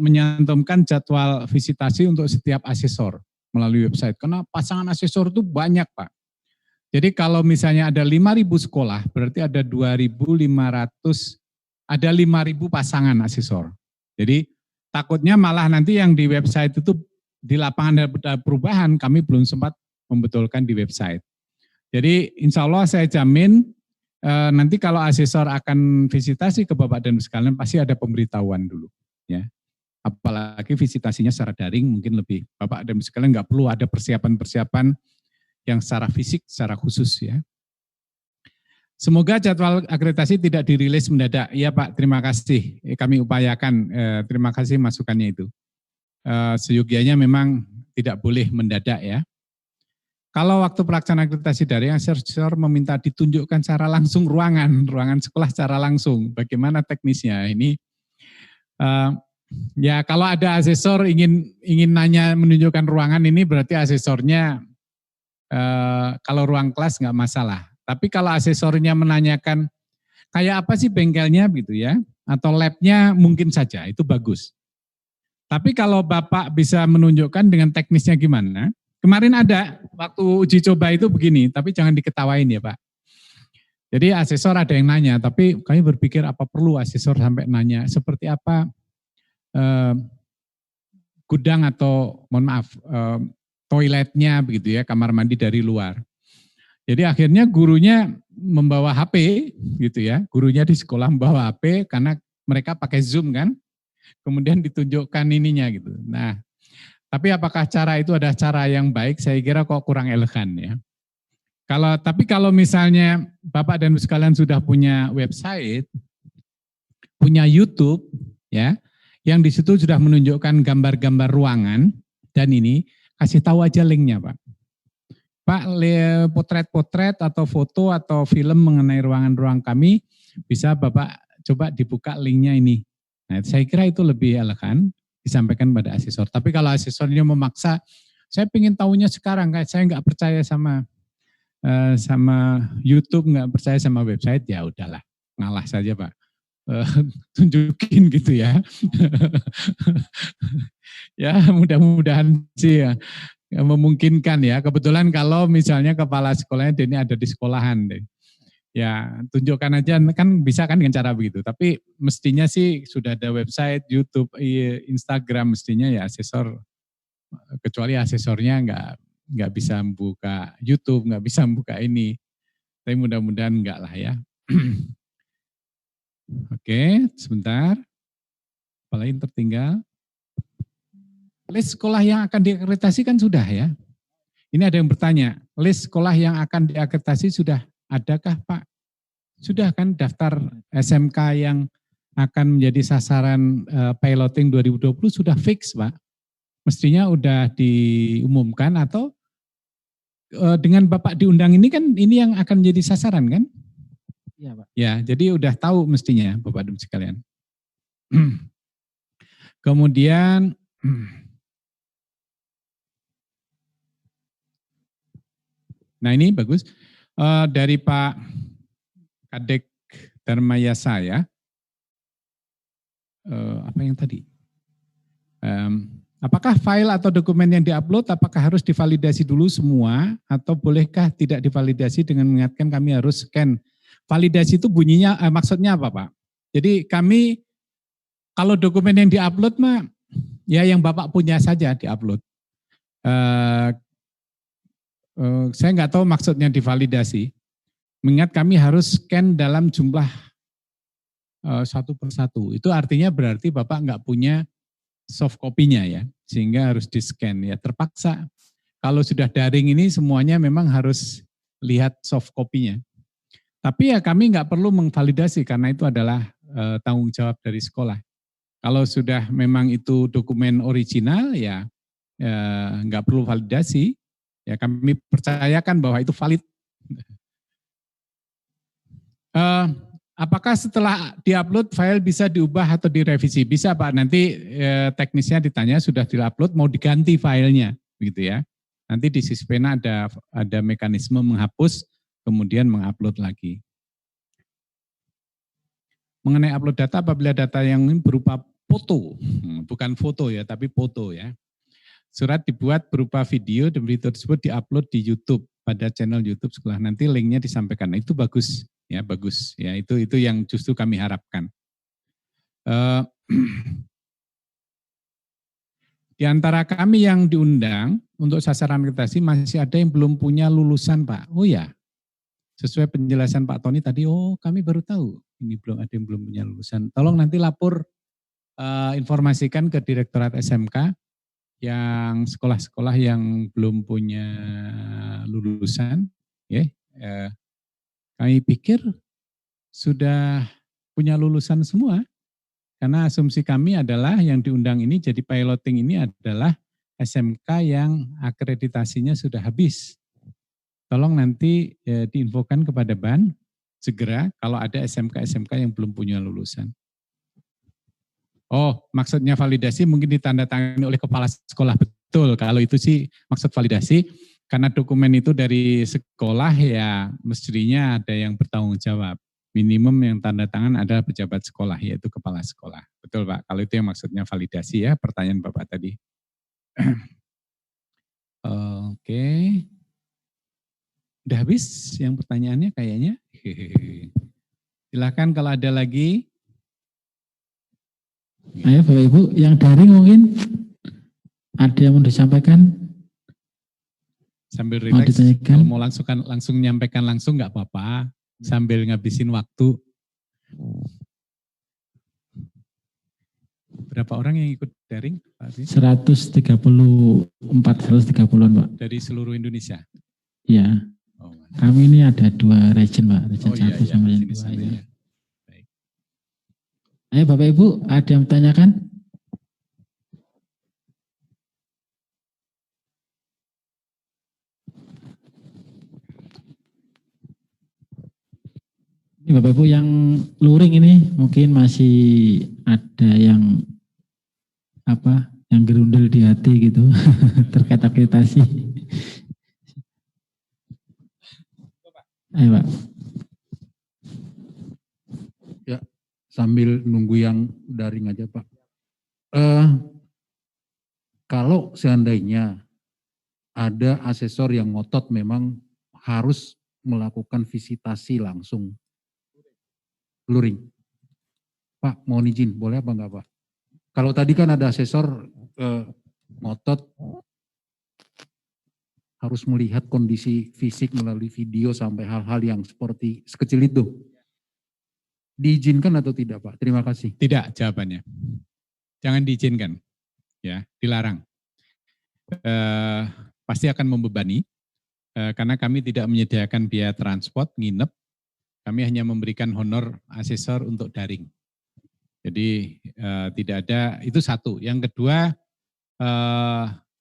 menyantumkan jadwal visitasi untuk setiap asesor melalui website, karena pasangan asesor itu banyak Pak. Jadi kalau misalnya ada 5.000 sekolah, berarti ada 2.500, ada 5.000 pasangan asesor. Jadi takutnya malah nanti yang di website itu di lapangan ada perubahan, kami belum sempat membetulkan di website. Jadi insya Allah saya jamin nanti kalau asesor akan visitasi ke Bapak dan Ibu sekalian pasti ada pemberitahuan dulu. Ya. Apalagi visitasinya secara daring mungkin lebih. Bapak dan Ibu sekalian nggak perlu ada persiapan-persiapan yang secara fisik, secara khusus ya. Semoga jadwal akreditasi tidak dirilis mendadak. Iya Pak, terima kasih. Kami upayakan, terima kasih masukannya itu. Seyogianya memang tidak boleh mendadak ya. Kalau waktu pelaksanaan akreditasi daring, asesor meminta ditunjukkan secara langsung ruangan sekolah secara langsung. Bagaimana teknisnya? Ini ya kalau ada asesor ingin nanya menunjukkan ruangan ini berarti asesornya kalau ruang kelas nggak masalah. Tapi kalau asesornya menanyakan kayak apa sih bengkelnya gitu ya, atau labnya mungkin saja itu bagus. Tapi kalau Bapak bisa menunjukkan dengan teknisnya gimana? Kemarin ada waktu uji coba itu begini, tapi jangan diketawain ya Pak. Jadi asesor ada yang nanya, tapi kami berpikir apa perlu asesor sampai nanya seperti apa gudang atau mohon maaf toiletnya begitu ya, kamar mandi dari luar. Jadi akhirnya gurunya membawa HP gitu ya, gurunya di sekolah membawa HP karena mereka pakai Zoom kan, kemudian ditunjukkan ininya gitu. Nah, tapi apakah cara itu ada cara yang baik? Saya kira kok kurang elegan ya. Tapi kalau misalnya Bapak dan Ibu sekalian sudah punya website, punya YouTube ya, yang di situ sudah menunjukkan gambar-gambar ruangan dan ini kasih tahu aja linknya Pak. Pak, potret-potret atau foto atau film mengenai ruangan-ruang kami bisa Bapak coba dibuka linknya ini. Nah, saya kira itu lebih elegan disampaikan pada asesor. Tapi kalau asesornya memaksa saya pengen tahunya sekarang, kayak saya nggak percaya sama YouTube, nggak percaya sama website, ya udahlah, ngalah saja Pak. Tunjukin gitu ya. Ya mudah-mudahan sih ya, memungkinkan ya. Kebetulan kalau misalnya kepala sekolahnya ini ada di sekolahan deh. Ya tunjukkan aja, kan bisa kan dengan cara begitu. Tapi mestinya sih sudah ada website, YouTube, Instagram, mestinya ya asesor, kecuali asesornya nggak bisa membuka YouTube, nggak bisa membuka ini. Tapi mudah-mudahan enggak lah ya. Oke, sebentar. Apalagi yang tertinggal. List sekolah yang akan diakreditasi kan sudah ya. Ini ada yang bertanya, list sekolah yang akan diakreditasi sudah adakah Pak? Sudah kan daftar SMK yang akan menjadi sasaran piloting 2020 sudah fix Pak. Mestinya udah diumumkan atau dengan Bapak diundang ini kan ini yang akan menjadi sasaran kan?
Iya Pak.
Ya, jadi udah tahu mestinya Bapak Ibu sekalian. Kemudian nah ini bagus dari Pak Kadek Dharmayasa ya. Apa yang tadi? Apakah file atau dokumen yang diupload apakah harus divalidasi dulu semua atau bolehkah tidak divalidasi dengan mengingatkan kami harus scan? Validasi itu bunyinya maksudnya apa Pak? Jadi kami kalau dokumen yang diupload mah ya yang Bapak punya saja diupload. Saya nggak tahu maksudnya divalidasi. Mengingat kami harus scan dalam jumlah satu persatu. Itu artinya berarti Bapak nggak punya soft copy-nya ya, sehingga harus di-scan ya, terpaksa. Kalau sudah daring ini semuanya memang harus lihat soft copy-nya. Tapi ya kami nggak perlu mengvalidasi karena itu adalah tanggung jawab dari sekolah. Kalau sudah memang itu dokumen original ya nggak perlu validasi, ya kami percayakan bahwa itu valid. Apakah setelah diupload file bisa diubah atau direvisi? Bisa Pak, nanti teknisnya ditanya sudah diupload mau diganti filenya, begitu ya. Nanti di Sispena ada mekanisme menghapus kemudian mengupload lagi. Mengenai upload data apabila data yang berupa foto, bukan foto ya, tapi foto ya. Surat dibuat berupa video dan video tersebut diupload di YouTube pada channel YouTube sekolah. Nanti linknya disampaikan. Nah, itu bagus. Ya bagus, ya itu yang justru kami harapkan. Di antara kami yang diundang untuk sasaran akreditasi masih ada yang belum punya lulusan Pak. Oh ya, sesuai penjelasan Pak Tony tadi, oh kami baru tahu ini belum ada yang belum punya lulusan. Tolong nanti lapor informasikan ke Direktorat SMK yang sekolah-sekolah yang belum punya lulusan, ya. Kami pikir sudah punya lulusan semua, karena asumsi kami adalah yang diundang ini jadi piloting ini adalah SMK yang akreditasinya sudah habis. Tolong nanti diinfokan kepada BAN segera kalau ada SMK-SMK yang belum punya lulusan. Oh, maksudnya validasi mungkin ditandatangani oleh kepala sekolah, betul. Kalau itu sih maksud validasi. Karena dokumen itu dari sekolah ya mestinya ada yang bertanggung jawab. Minimum yang tanda tangan adalah pejabat sekolah, yaitu kepala sekolah. Betul Pak, kalau itu yang maksudnya validasi ya, pertanyaan Bapak tadi. Oke. Udah habis yang pertanyaannya kayaknya. Silakan kalau ada lagi.
Ayo Bapak Ibu, yang daring mungkin ada yang mau disampaikan?
Sambil relax, kalau mau langsung nyampaikan langsung nggak apa-apa, sambil ngabisin waktu. Berapa orang yang ikut daring Pak?
130-an Pak.
Dari seluruh Indonesia?
Iya.
Oh,
kami ini ada 2 region Pak, region 1 sama yang 2.
Ya.
Baik. Ayo Bapak Ibu, ada yang bertanyakan? Ini Bapak Ibu yang luring ini mungkin masih ada yang yang gerundel di hati gitu terkait akreditasi. Ayo Pak.
Ya, sambil nunggu yang daring aja Pak. Kalau seandainya ada asesor yang ngotot memang harus melakukan visitasi langsung, luring. Pak, mohon izin, boleh apa enggak Pak? Kalau tadi kan ada asesor ngotot harus melihat kondisi fisik melalui video sampai hal-hal yang seperti sekecil itu. Diizinkan atau tidak Pak? Terima kasih.
Tidak jawabannya. Jangan diizinkan. Ya, dilarang. Pasti akan membebani karena kami tidak menyediakan biaya transport, nginep. Kami hanya memberikan honor asesor untuk daring. Jadi tidak ada, itu satu. Yang kedua,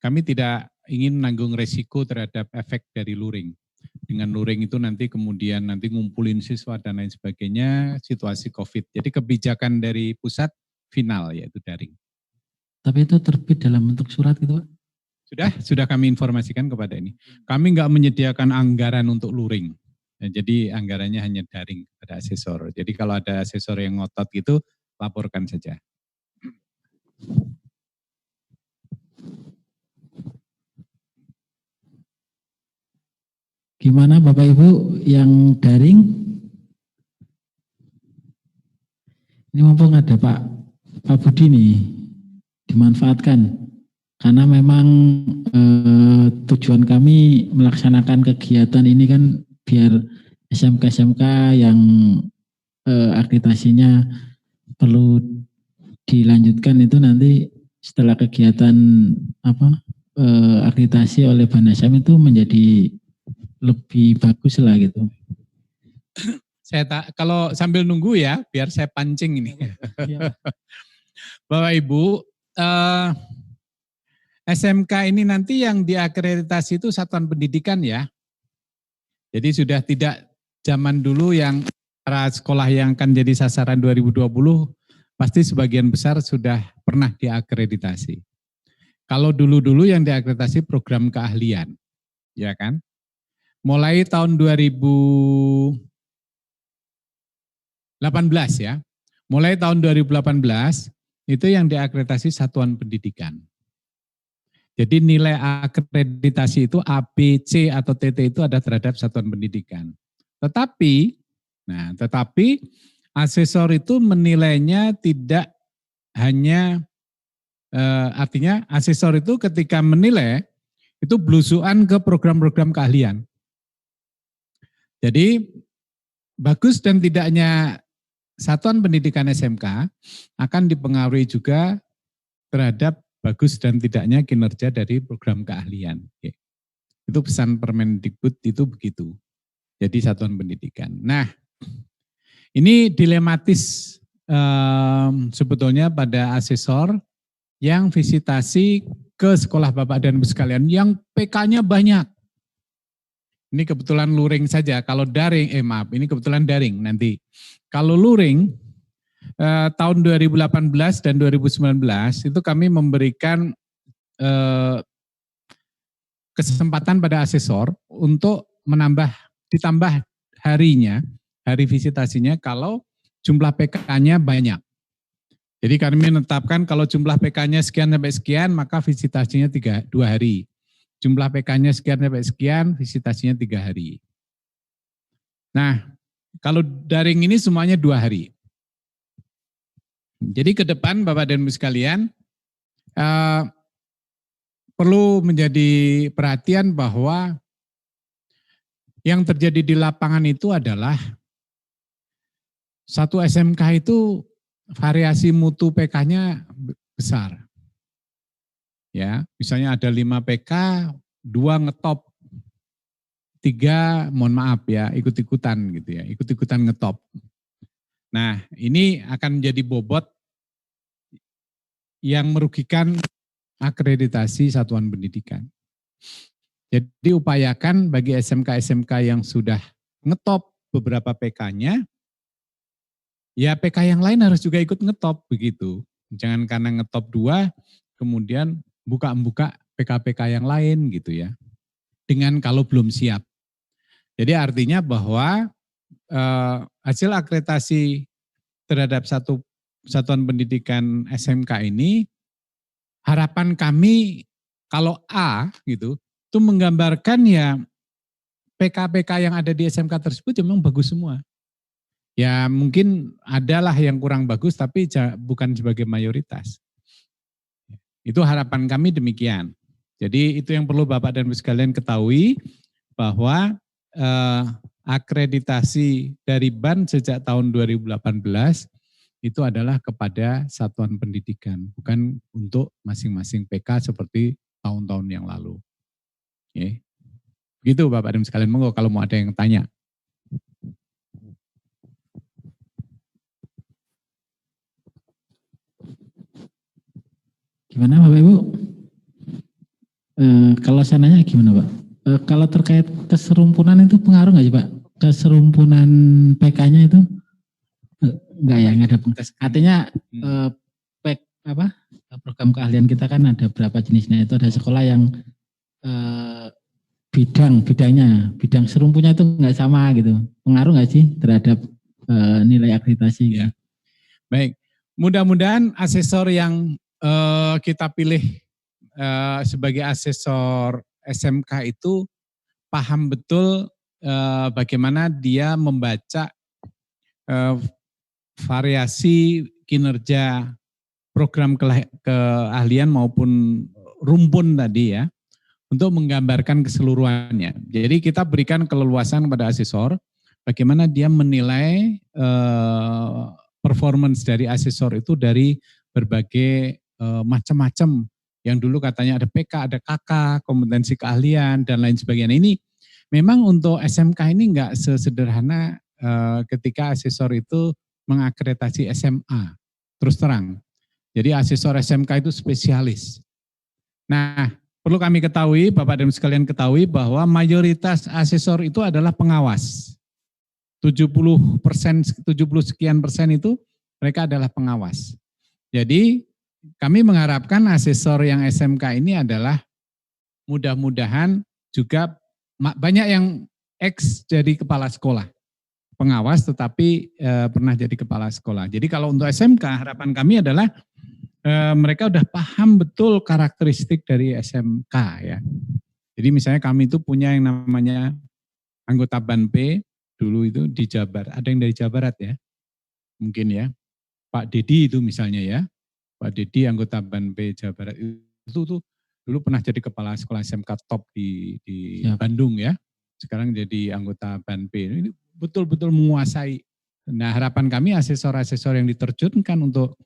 kami tidak ingin menanggung resiko terhadap efek dari luring. Dengan luring itu nanti kemudian ngumpulin siswa dan lain sebagainya, situasi COVID. Jadi kebijakan dari pusat final yaitu daring.
Tapi itu terbit dalam bentuk surat gitu Pak?
Sudah kami informasikan kepada ini. Kami nggak menyediakan anggaran untuk luring. Ya, jadi anggarannya hanya daring kepada asesor. Jadi kalau ada asesor yang ngotot gitu, laporkan saja.
Gimana Bapak Ibu yang daring? Ini mumpung ada Pak Budi nih, dimanfaatkan. Karena memang tujuan kami melaksanakan kegiatan ini kan biar SMK-SMK yang akreditasinya perlu dilanjutkan itu nanti setelah kegiatan akreditasi oleh Banasam itu menjadi lebih bagus lah gitu.
Kalau sambil nunggu ya, biar saya pancing ini.
Ya.
Bapak Ibu, SMK ini nanti yang diakreditasi itu satuan pendidikan ya. Jadi sudah tidak zaman dulu yang para sekolah yang akan jadi sasaran 2020, pasti sebagian besar sudah pernah diakreditasi. Kalau dulu-dulu yang diakreditasi program keahlian, ya kan? Mulai tahun 2018 ya, mulai tahun 2018 itu yang diakreditasi satuan pendidikan. Jadi nilai akreditasi itu A, B, C atau TT itu ada terhadap satuan pendidikan. Tetapi asesor itu menilainya tidak hanya, artinya asesor itu ketika menilai itu belusukan ke program-program keahlian. Jadi bagus dan tidaknya satuan pendidikan SMK akan dipengaruhi juga terhadap bagus dan tidaknya kinerja dari program keahlian. Itu pesan Permendikbud itu begitu. Jadi satuan pendidikan. Nah, ini dilematis sebetulnya pada asesor yang visitasi ke sekolah Bapak dan Ibu sekalian yang PK-nya banyak. Ini kebetulan luring saja, kalau daring, ini kebetulan daring nanti. Kalau luring, tahun 2018 dan 2019 itu kami memberikan kesempatan pada asesor untuk ditambah harinya, hari visitasinya kalau jumlah PK-nya banyak. Jadi kami menetapkan kalau jumlah PK-nya sekian sampai sekian, maka visitasinya 2 hari. Jumlah PK-nya sekian sampai sekian, visitasinya 3 hari. Nah, kalau daring ini semuanya 2 hari. Jadi ke depan Bapak dan Ibu sekalian, perlu menjadi perhatian bahwa yang terjadi di lapangan itu adalah satu SMK itu variasi mutu PK-nya besar. Ya, misalnya ada 5 PK, 2 ngetop, 3 mohon maaf ya, ikut-ikutan gitu ya, ikut-ikutan ngetop. Nah, ini akan menjadi bobot yang merugikan akreditasi satuan pendidikan. Jadi upayakan bagi SMK-SMK yang sudah ngetop beberapa PK-nya, ya PK yang lain harus juga ikut ngetop begitu. Jangan karena ngetop 2, kemudian buka PK-PK yang lain gitu ya. Dengan kalau belum siap. Jadi artinya bahwa hasil akreditasi terhadap satu satuan pendidikan SMK ini, harapan kami kalau A gitu, itu menggambarkan ya PK-PK yang ada di SMK tersebut memang bagus semua. Ya mungkin adalah yang kurang bagus tapi bukan sebagai mayoritas. Itu harapan kami demikian. Jadi itu yang perlu Bapak dan Ibu sekalian ketahui bahwa akreditasi dari BAN sejak tahun 2018 itu adalah kepada satuan pendidikan, bukan untuk masing-masing PK seperti tahun-tahun yang lalu. Oke. Gitu Bapak dan Ibu sekalian, monggo kalau mau ada yang tanya.
Gimana Bapak Ibu? Kalau saya nanya gimana Pak? Kalau terkait keserumpunan itu pengaruh nggak sih Pak? Keserumpunan PK-nya itu? Enggak ya, enggak ada. Artinya program keahlian kita kan ada berapa jenisnya, itu ada sekolah yang bidang serumpunya itu enggak sama gitu. Pengaruh enggak sih terhadap nilai akreditasi?
Ya. Baik, mudah-mudahan asesor yang kita pilih sebagai asesor SMK itu paham betul bagaimana dia membaca variasi kinerja program keahlian maupun rumpun tadi ya, untuk menggambarkan keseluruhannya. Jadi kita berikan keleluasan kepada asesor bagaimana dia menilai performance dari asesor itu dari berbagai macam-macam. Yang dulu katanya ada PK, ada KK, kompetensi keahlian, dan lain sebagainya. Ini memang untuk SMK ini enggak sesederhana ketika asesor itu mengakreditasi SMA, terus terang. Jadi asesor SMK itu spesialis. Nah, perlu kami ketahui, Bapak dan sekalian ketahui bahwa mayoritas asesor itu adalah pengawas. 70 sekian persen itu mereka adalah pengawas. Jadi kami mengharapkan asesor yang SMK ini adalah mudah-mudahan juga banyak yang ex jadi kepala sekolah. Pengawas tetapi pernah jadi kepala sekolah. Jadi kalau untuk SMK harapan kami adalah mereka udah paham betul karakteristik dari SMK ya. Jadi misalnya kami itu punya yang namanya anggota BAN-P dulu itu di Jabar. Ada yang dari Jawa Barat ya? Mungkin ya. Pak Dedi itu misalnya ya. Pak Dedi anggota BAN-P Jawa Barat itu tuh dulu pernah jadi kepala sekolah SMK top di Bandung ya. Sekarang jadi anggota BAN-P. Ini betul-betul menguasai. Nah harapan kami asesor-asesor yang diterjunkan untuk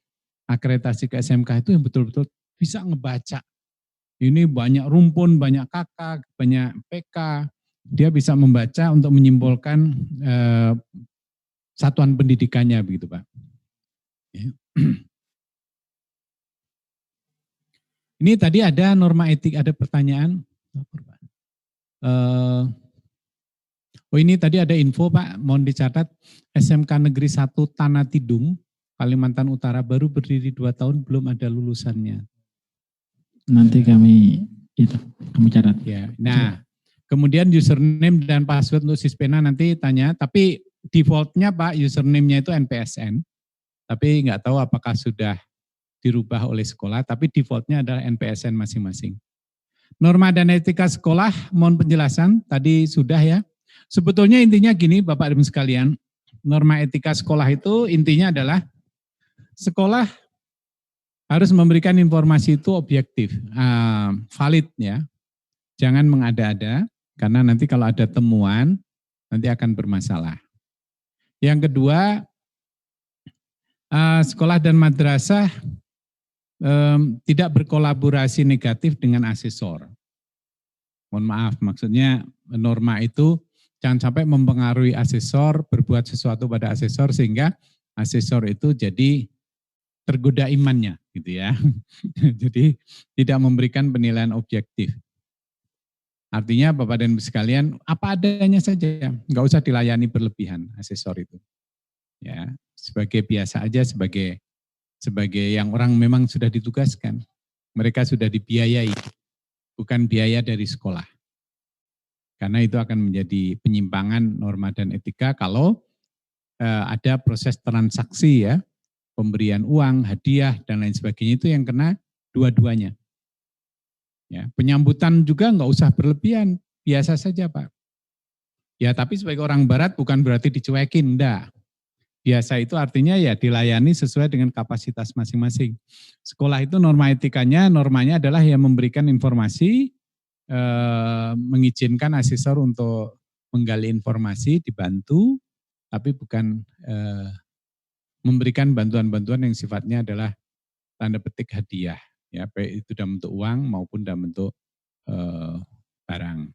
akreditasi ke SMK itu yang betul-betul bisa ngebaca. Ini banyak rumpun, banyak KK, banyak PK. Dia bisa membaca untuk menyimpulkan satuan pendidikannya begitu Pak. Ya. Ini tadi ada norma etik, ada pertanyaan. Ini tadi ada info Pak, mohon dicatat. SMK Negeri 1 Tanah Tidung, Kalimantan Utara baru berdiri 2 tahun, belum ada lulusannya.
Nanti kami catat.
Ya. Nah, kemudian username dan password untuk Sispena nanti tanya, tapi defaultnya Pak, username-nya itu NPSN. Tapi nggak tahu apakah sudah dirubah oleh sekolah, tapi defaultnya adalah NPSN masing-masing. Norma dan etika sekolah, mohon penjelasan, tadi sudah ya. Sebetulnya intinya gini Bapak Ibu sekalian, norma etika sekolah itu intinya adalah sekolah harus memberikan informasi itu objektif, valid ya. Jangan mengada-ada, karena nanti kalau ada temuan, nanti akan bermasalah. Yang kedua, sekolah dan madrasah tidak berkolaborasi negatif dengan asesor. Mohon maaf, maksudnya norma itu jangan sampai mempengaruhi asesor, berbuat sesuatu pada asesor sehingga asesor itu jadi tergoda imannya gitu ya. Jadi tidak memberikan penilaian objektif. Artinya Bapak dan Ibu sekalian, apa adanya saja, nggak usah dilayani berlebihan asesor itu. Ya, sebagai biasa aja, sebagai yang orang memang sudah ditugaskan. mereka sudah dibiayai, bukan biaya dari sekolah. Karena itu akan menjadi penyimpangan norma dan etika kalau ada proses transaksi ya, pemberian uang, hadiah, dan lain sebagainya, itu yang kena dua-duanya. Ya, penyambutan juga nggak usah berlebihan, biasa saja Pak. Ya tapi sebagai orang barat bukan berarti dicuekin, enggak. Biasa itu artinya ya dilayani sesuai dengan kapasitas masing-masing. Sekolah itu norma etikanya, normanya adalah yang memberikan informasi, mengizinkan asesor untuk menggali informasi, dibantu, tapi bukan memberikan bantuan-bantuan yang sifatnya adalah tanda petik hadiah, ya baik itu dalam bentuk uang maupun dalam bentuk barang.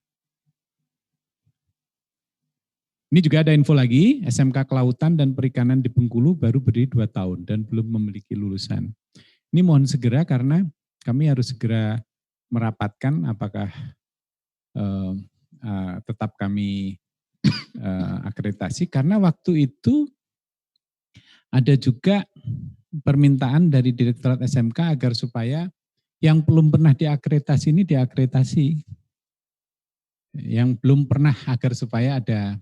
Ini juga ada info lagi, SMK Kelautan dan Perikanan di Bengkulu baru berdiri 2 tahun dan belum memiliki lulusan. Ini mohon segera karena kami harus segera merapatkan apakah tetap kami akreditasi, karena waktu itu ada juga permintaan dari Direktorat SMK agar supaya yang belum pernah diakreditasi ini diakreditasi. Yang belum pernah, agar supaya ada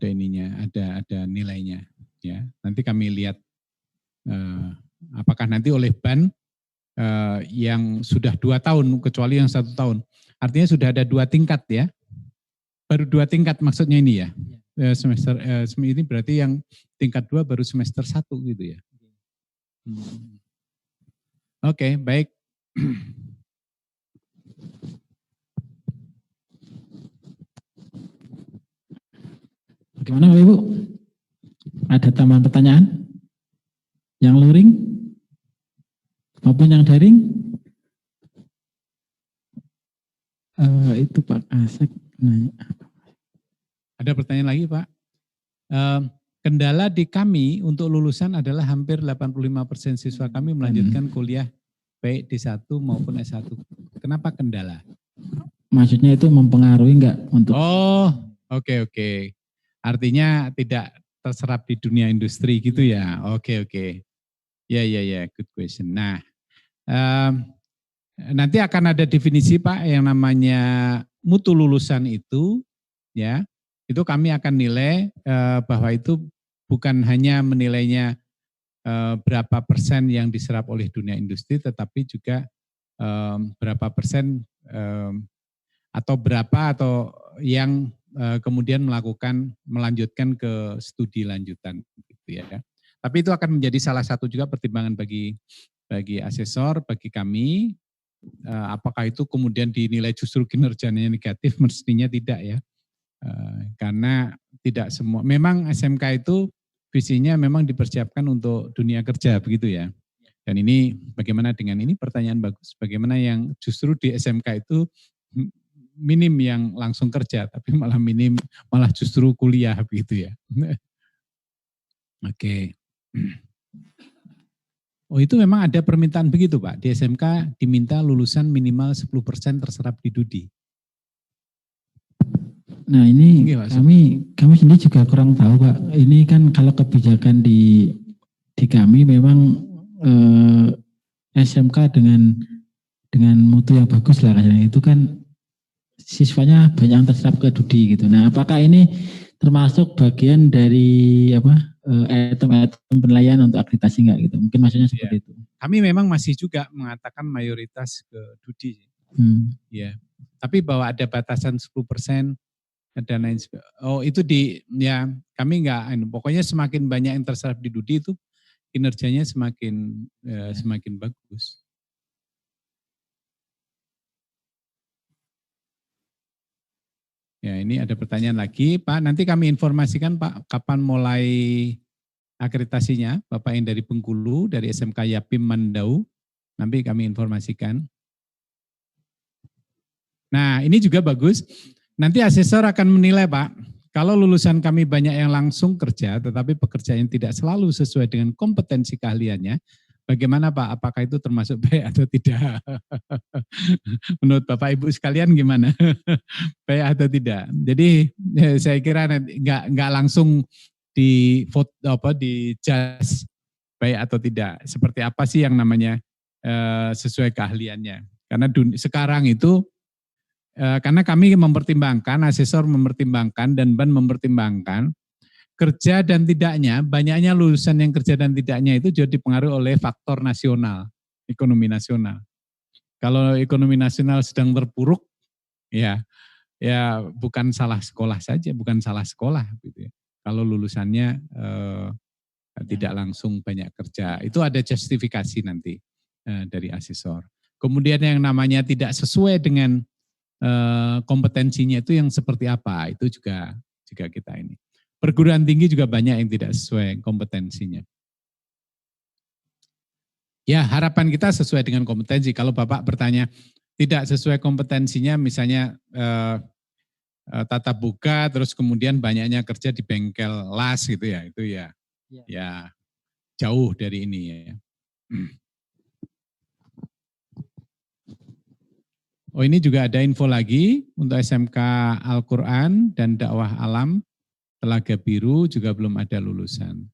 ininya, ada nilainya. Ya, nanti kami lihat apakah nanti oleh BAN yang sudah 2 tahun, kecuali yang 1 tahun. Artinya sudah ada 2 tingkat ya. Baru 2 tingkat maksudnya ini ya. Semester ini berarti yang tingkat 2 baru semester 1 gitu ya. Oke, baik.
Bagaimana Bapak Ibu? Ada tambahan pertanyaan? Yang luring? Maupun yang daring? Itu Pak Asek nanya.
Ada pertanyaan lagi Pak? Kendala di kami untuk lulusan adalah hampir 85% siswa kami melanjutkan kuliah baik D1 maupun S1. Kenapa kendala?
Maksudnya itu mempengaruhi enggak untuk?
Oh, oke. Artinya tidak terserap di dunia industri gitu ya? Oke. Ya, good question. Nah, nanti akan ada definisi Pak yang namanya mutu lulusan itu, ya, itu kami akan nilai bahwa itu bukan hanya menilainya berapa persen yang diserap oleh dunia industri, tetapi juga berapa persen atau berapa atau yang kemudian melanjutkan ke studi lanjutan gitu ya. Tapi itu akan menjadi salah satu juga pertimbangan bagi asesor, bagi kami, apakah itu kemudian dinilai justru kinerjanya negatif, mestinya tidak ya. Karena tidak semua, memang SMK itu visinya memang dipersiapkan untuk dunia kerja begitu ya. Dan ini bagaimana dengan ini, pertanyaan bagus, bagaimana yang justru di SMK itu minim yang langsung kerja, tapi malah justru kuliah begitu ya. Oke. Oh itu memang ada permintaan begitu Pak, di SMK diminta lulusan minimal 10% terserap di Dudi.
Nah ini kami sendiri juga kurang tahu Pak. Ini kan kalau kebijakan di kami memang SMK dengan mutu yang bagus lah kayaknya, itu kan siswanya banyak yang terserap ke Dudi gitu. Nah apakah ini termasuk bagian dari item penilaian untuk akreditasi enggak gitu? Mungkin maksudnya seperti itu.
Kami memang masih juga mengatakan mayoritas ke Dudi. Ya. Tapi bahwa ada batasan 10% dan lain sebagainya. Oh itu kami enggak, pokoknya semakin banyak yang terserap di Dudi itu kinerjanya semakin bagus. Ya ini ada pertanyaan lagi Pak, nanti kami informasikan Pak kapan mulai akreditasinya, Bapak yang dari Bengkulu, dari SMK Yapim Mandau, nanti kami informasikan. Nah ini juga bagus, nanti asesor akan menilai Pak, kalau lulusan kami banyak yang langsung kerja, tetapi pekerjaan tidak selalu sesuai dengan kompetensi keahliannya, bagaimana Pak, apakah itu termasuk baik atau tidak? Menurut Bapak Ibu sekalian gimana? Baik atau tidak? Jadi saya kira nggak langsung di judge baik atau tidak. Seperti apa sih yang namanya sesuai keahliannya. Karena sekarang itu karena kami mempertimbangkan, asesor mempertimbangkan, dan BAN mempertimbangkan kerja dan tidaknya, banyaknya lulusan yang kerja dan tidaknya itu juga dipengaruhi oleh faktor nasional, ekonomi nasional. Kalau ekonomi nasional sedang terpuruk, ya bukan salah sekolah saja, bukan salah sekolah gitu ya. Kalau lulusannya tidak langsung banyak kerja, itu ada justifikasi nanti dari asesor. Kemudian yang namanya tidak sesuai dengan kompetensinya itu yang seperti apa, itu juga kita ini. Perguruan tinggi juga banyak yang tidak sesuai kompetensinya. Ya, harapan kita sesuai dengan kompetensi. Kalau Bapak bertanya tidak sesuai kompetensinya, misalnya tatap muka, terus kemudian banyaknya kerja di bengkel las gitu ya, itu ya jauh dari ini ya. Oh, ini juga ada info lagi untuk SMK Al-Quran dan Dakwah Alam, Telaga Biru juga belum ada lulusan.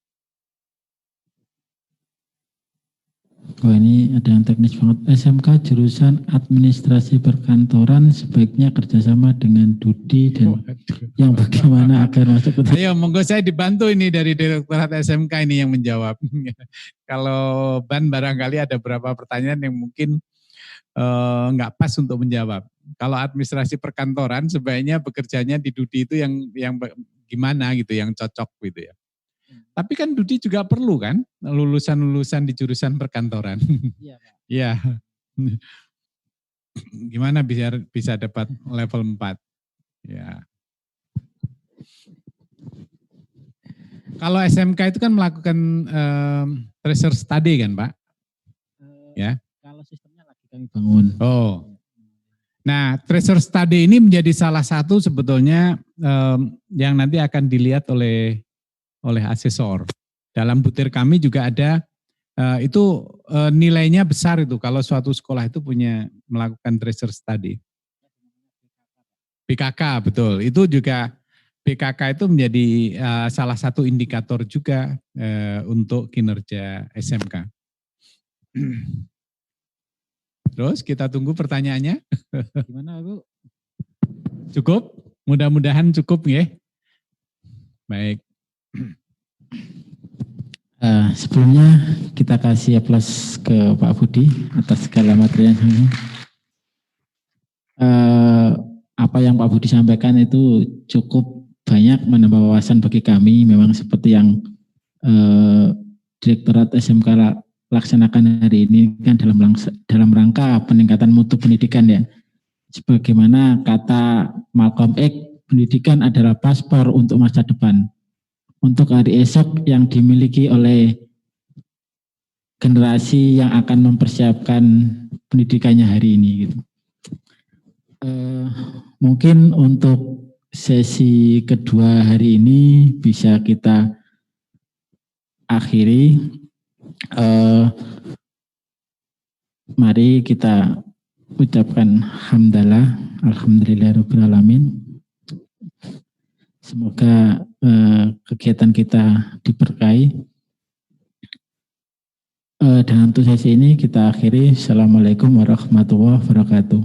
Oh, ini ada yang teknis banget. SMK jurusan Administrasi Perkantoran sebaiknya kerjasama dengan Dudi dan yang bagaimana agar masuk ke...
Ayo, monggo saya dibantu ini dari Direktorat SMK ini yang menjawab. Kalau BAN barangkali ada beberapa pertanyaan yang mungkin nggak pas untuk menjawab. Kalau administrasi perkantoran sebaiknya bekerjanya di Dudi itu yang gimana gitu, yang cocok gitu ya. Tapi kan Dudi juga perlu kan lulusan-lulusan di jurusan perkantoran. Iya, Pak. Iya. Gimana bisa dapat level 4? Ya. Kalau SMK itu kan melakukan treasure study kan, Pak? Ya.
Kalau sistemnya lagi kami bangun.
Oh. Nah, treasure study ini menjadi salah satu sebetulnya yang nanti akan dilihat oleh asesor. Dalam butir kami juga ada itu nilainya besar itu kalau suatu sekolah itu punya melakukan treasure study. BKK betul, itu juga BKK itu menjadi salah satu indikator juga untuk kinerja SMK. Terus kita tunggu pertanyaannya.
Gimana Bu?
Cukup? Mudah-mudahan cukup ya. Baik.
Sebelumnya kita kasih aplaus ke Pak Budi atas segala materi ini. Apa yang Pak Budi sampaikan itu cukup banyak menambah wawasan bagi kami. Memang seperti yang Direktorat SMK laksanakan hari ini kan dalam rangka peningkatan mutu pendidikan ya. Sebagaimana kata Malcolm X, pendidikan adalah paspor untuk masa depan, untuk hari esok yang dimiliki oleh generasi yang akan mempersiapkan pendidikannya hari ini. Gitu. Mungkin untuk sesi kedua hari ini bisa kita akhiri. Mari kita ucapkan hamdalah, alhamdulillahirabbil alamin. Semoga kegiatan kita diberkahi. Dan untuk sesi ini kita akhiri. Assalamualaikum warahmatullahi wabarakatuh.